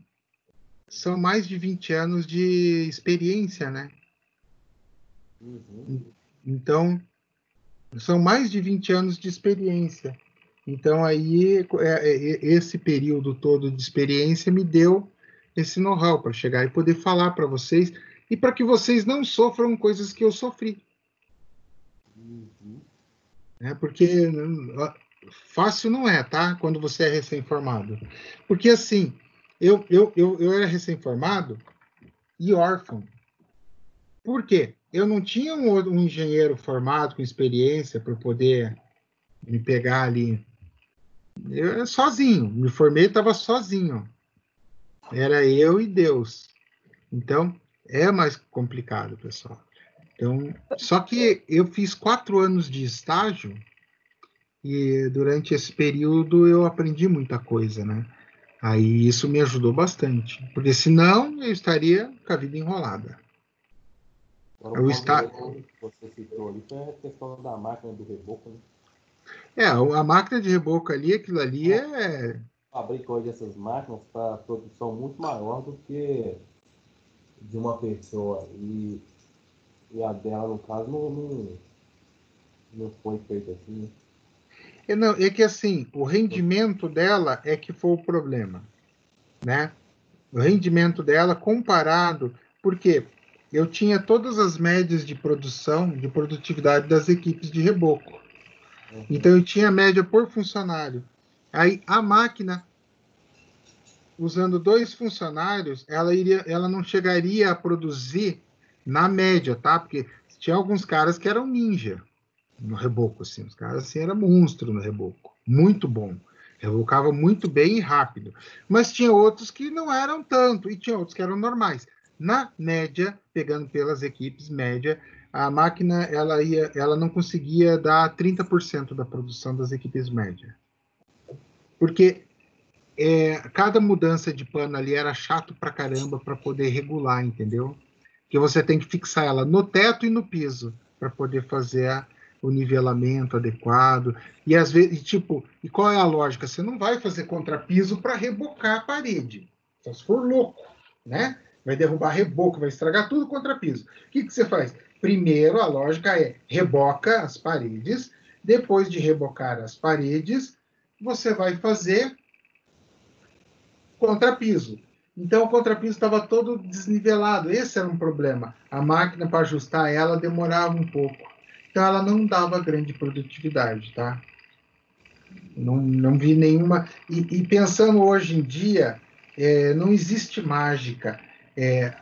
mais de 20 anos de experiência, né? Uhum. Então, são mais de 20 anos de experiência. Então, aí, esse período todo de experiência me deu esse know-how para chegar e poder falar para vocês e para que vocês não sofram coisas que eu sofri. Uhum. Porque fácil não é, tá? Quando você é recém-formado. Porque, assim, eu era recém-formado e órfão. Por quê? Eu não tinha um engenheiro formado com experiência para poder me pegar ali. Eu sozinho, me formei, estava sozinho. Era eu e Deus. Então, é mais complicado, pessoal. Então, só que eu fiz 4 anos de estágio e durante esse período eu aprendi muita coisa, né? Aí isso me ajudou bastante, porque senão eu estaria com a vida enrolada. Agora, o ponto que você citou ali foi a questão da máquina do reboco, né? A máquina de reboco ali, aquilo ali é... Fabrica hoje essas máquinas para produção muito maior do que de uma pessoa. E a dela, no caso, não foi feita assim, né? Não, é que assim, o rendimento dela é que foi o problema, né? O rendimento dela comparado, porque eu tinha todas as médias de produção, de produtividade das equipes de reboco. Uhum. Então eu tinha média por funcionário. Aí a máquina, usando 2 funcionários, ela não chegaria a produzir na média, tá? Porque tinha alguns caras que eram ninja no reboco, assim. Os caras assim eram monstro no reboco, muito bom. Rebocava muito bem e rápido. Mas tinha outros que não eram tanto e tinha outros que eram normais. Na média, pegando pelas equipes média, a máquina ela não conseguia dar 30% da produção das equipes média. Porque cada mudança de pano ali era chato pra caramba para poder regular, entendeu? Que você tem que fixar ela no teto e no piso para poder fazer o nivelamento adequado. E às vezes, e qual é a lógica? Você não vai fazer contrapiso para rebocar a parede. Só se for louco, né? Vai derrubar reboco, vai estragar tudo contrapiso. O que você faz? Primeiro, a lógica é reboca as paredes. Depois de rebocar as paredes, você vai fazer contrapiso. Então, o contrapiso estava todo desnivelado. Esse era um problema. A máquina, para ajustar ela, demorava um pouco. Então, ela não dava grande produtividade, tá? Não vi nenhuma. E pensando hoje em dia, não existe mágica,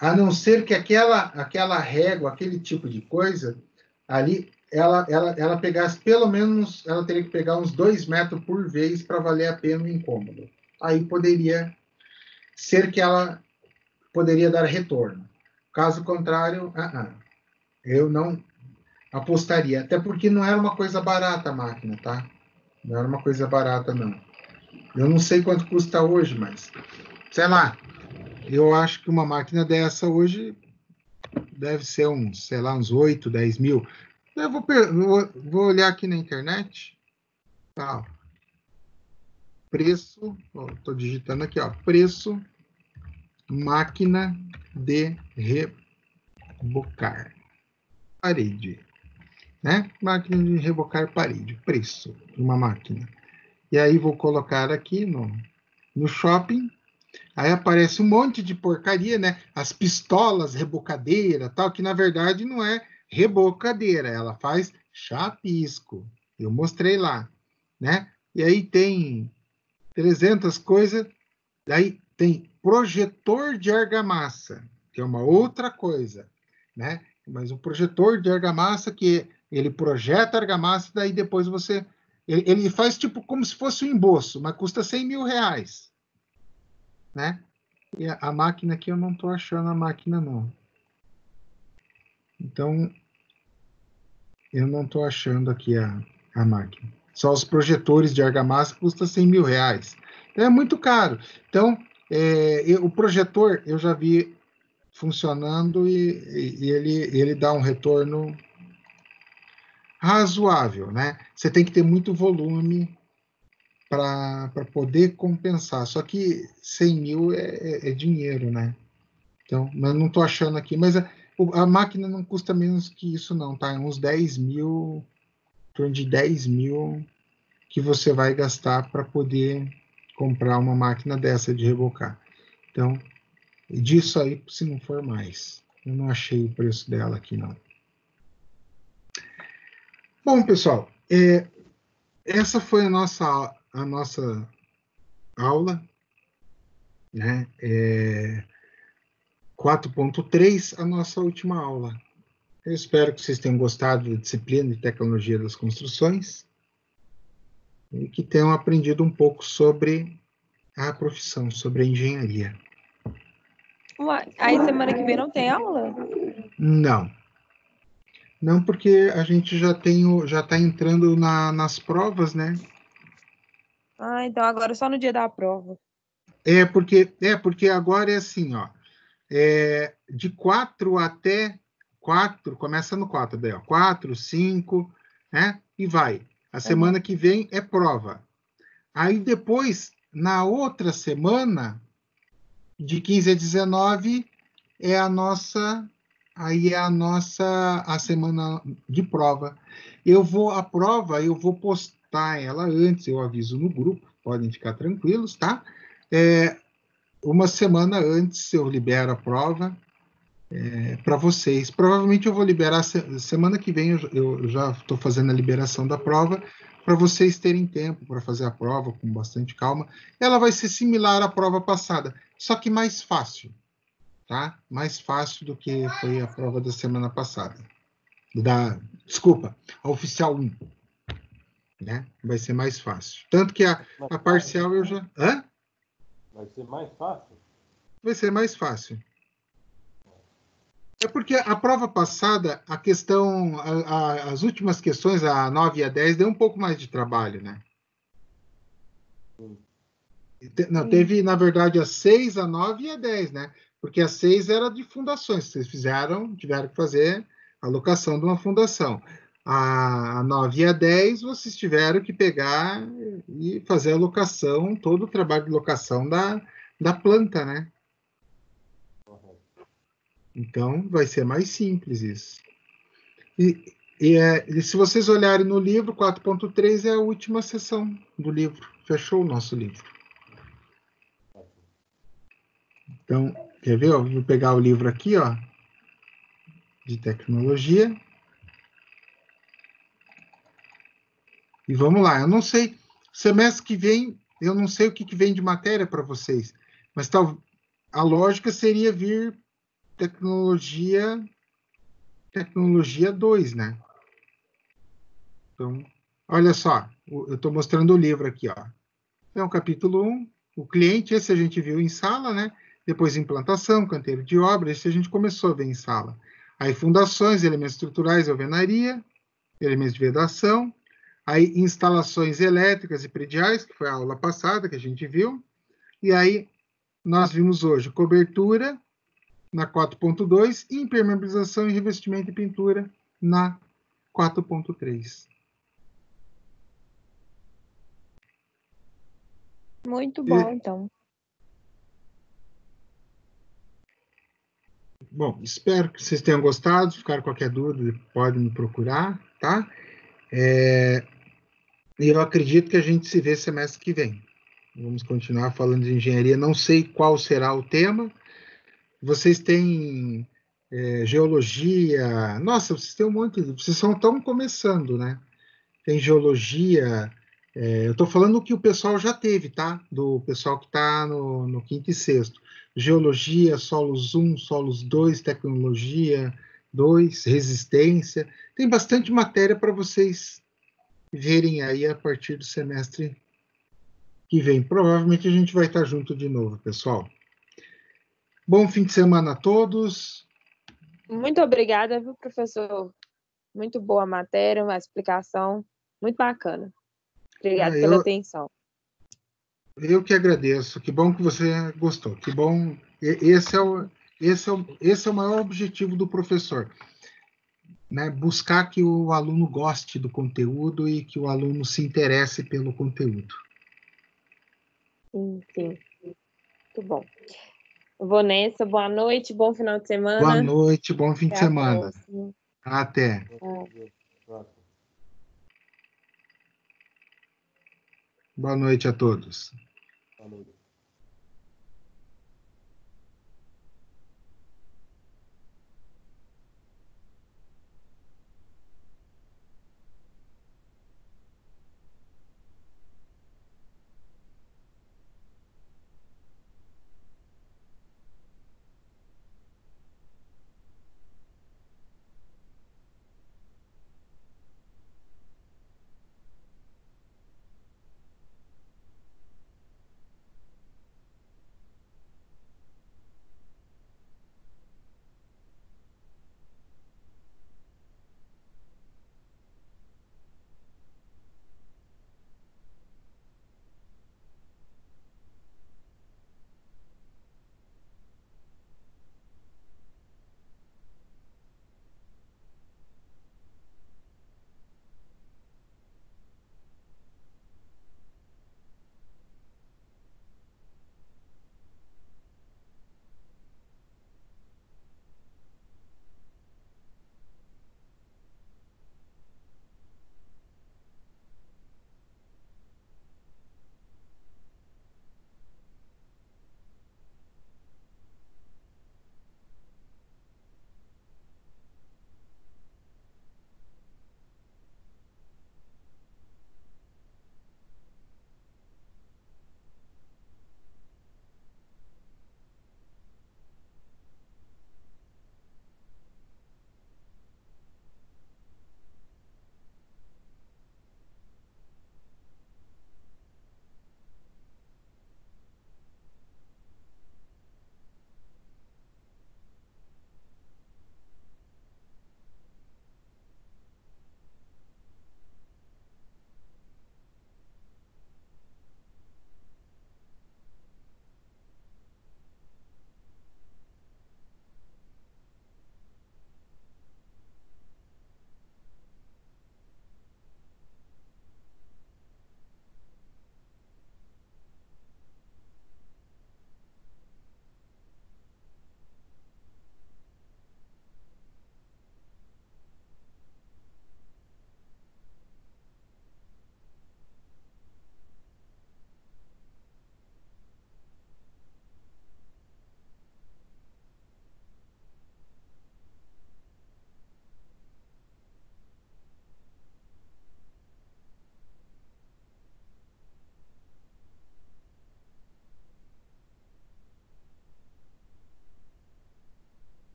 a não ser que aquela régua, aquele tipo de coisa, ali, ela pegasse pelo menos, ela teria que pegar uns 2 metros por vez para valer a pena o incômodo. Aí poderia ser que ela poderia dar retorno. Caso contrário, eu não apostaria. Até porque não era uma coisa barata a máquina, tá? Não era uma coisa barata, não. Eu não sei quanto custa hoje, mas, sei lá, eu acho que uma máquina dessa hoje deve ser uns, sei lá, uns 8, 10 mil. Eu vou olhar aqui na internet. Tá, preço, estou digitando aqui, ó, preço máquina de rebocar parede, né? Máquina de rebocar parede, preço de uma máquina. E aí vou colocar aqui no shopping. Aí aparece um monte de porcaria, né? As pistolas rebocadeira, tal, que na verdade não é rebocadeira, ela faz chapisco. Eu mostrei lá, né? E aí tem 300 coisas. Daí tem projetor de argamassa, que é uma outra coisa, né? Mas o projetor de argamassa que ele projeta argamassa, daí depois você ele faz tipo como se fosse um emboço, mas custa 100 mil reais, né? E a máquina aqui eu não estou achando a máquina, não. Então, eu não estou achando aqui a máquina. Só os projetores de argamassa custam 100 mil reais. Então, é muito caro. Então, o projetor eu já vi funcionando e ele dá um retorno razoável, né? Você tem que ter muito volume para poder compensar. Só que 100 mil é dinheiro, né? Então, mas não estou achando aqui. Mas a máquina não custa menos que isso, não, tá? É uns 10 mil, em torno de 10 mil que você vai gastar para poder comprar uma máquina dessa de rebocar. Então, disso aí, se não for mais. Eu não achei o preço dela aqui, não. Bom, pessoal, essa foi a nossa aula, né? 4.3, a nossa última aula. Eu espero que vocês tenham gostado da disciplina de tecnologia das construções e que tenham aprendido um pouco sobre a profissão, sobre a engenharia. Aí semana que vem não tem aula? Não. Não, porque a gente já está entrando nas provas, né? Então agora só no dia da prova. Porque agora é assim, ó. De 4 até 4, começa no 4, daí, ó, 4, 5, né? E vai. A semana que vem é prova. Aí depois, na outra semana, de 15 a 19, a semana de prova. A prova eu vou postar ela antes, eu aviso no grupo, podem ficar tranquilos, tá? Uma semana antes eu libero a prova para vocês. Provavelmente eu vou liberar semana que vem, eu já estou fazendo a liberação da prova, para vocês terem tempo para fazer a prova com bastante calma. Ela vai ser similar à prova passada, só que mais fácil, tá? Mais fácil do que foi a prova da semana passada. Desculpa, a oficial 1. Né? Vai ser mais fácil. Tanto que a parcial eu já... Hã? Vai ser mais fácil? Vai ser mais fácil. É porque a prova passada, a questão, as últimas questões, a 9 e a 10, deu um pouco mais de trabalho, né? Não, teve, na verdade, a 6, a 9 e a 10, né? Porque a 6 era de fundações, vocês tiveram que fazer a alocação de uma fundação. A 9 e a 10, vocês tiveram que pegar e fazer a locação, todo o trabalho de locação da planta, né? Então, vai ser mais simples isso. E se vocês olharem no livro, 4.3 é a última sessão do livro. Fechou o nosso livro. Então, quer ver? Eu vou pegar o livro aqui, ó, de tecnologia. E vamos lá, eu não sei, semestre que vem, eu não sei o que vem de matéria para vocês, mas a lógica seria vir tecnologia 2, né? Então, olha só, eu estou mostrando o livro aqui, ó. Então, capítulo 1, o cliente, esse a gente viu em sala, né? Depois implantação, canteiro de obra, esse a gente começou a ver em sala. Aí fundações, elementos estruturais, alvenaria, elementos de vedação, aí instalações elétricas e prediais, que foi a aula passada que a gente viu, e aí nós vimos hoje cobertura na 4.2 e impermeabilização e revestimento e pintura na 4.3. Muito bom, então. Bom, espero que vocês tenham gostado. Se ficar qualquer dúvida, podem me procurar, tá? E eu acredito que a gente se vê semestre que vem. Vamos continuar falando de engenharia. Não sei qual será o tema. Vocês têm geologia. Nossa, vocês têm um monte de. Vocês estão começando, né? Tem geologia. Eu estou falando o que o pessoal já teve, tá? Do pessoal que está no quinto e sexto. Geologia, solos 1, solos 2, tecnologia 2, resistência. Tem bastante matéria para vocês verem aí a partir do semestre que vem. Provavelmente a gente vai estar junto de novo, pessoal. Bom fim de semana a todos. Muito obrigada, viu, professor? Muito boa a matéria, a explicação. Muito bacana. Obrigada pela atenção. Eu que agradeço. Que bom que você gostou. Que bom. Esse é o maior objetivo do professor, né? Buscar que o aluno goste do conteúdo e que o aluno se interesse pelo conteúdo. Sim. Muito bom. Eu vou nessa. Boa noite, bom final de semana. Boa noite, bom fim de semana. Até. Boa noite a todos. Boa noite.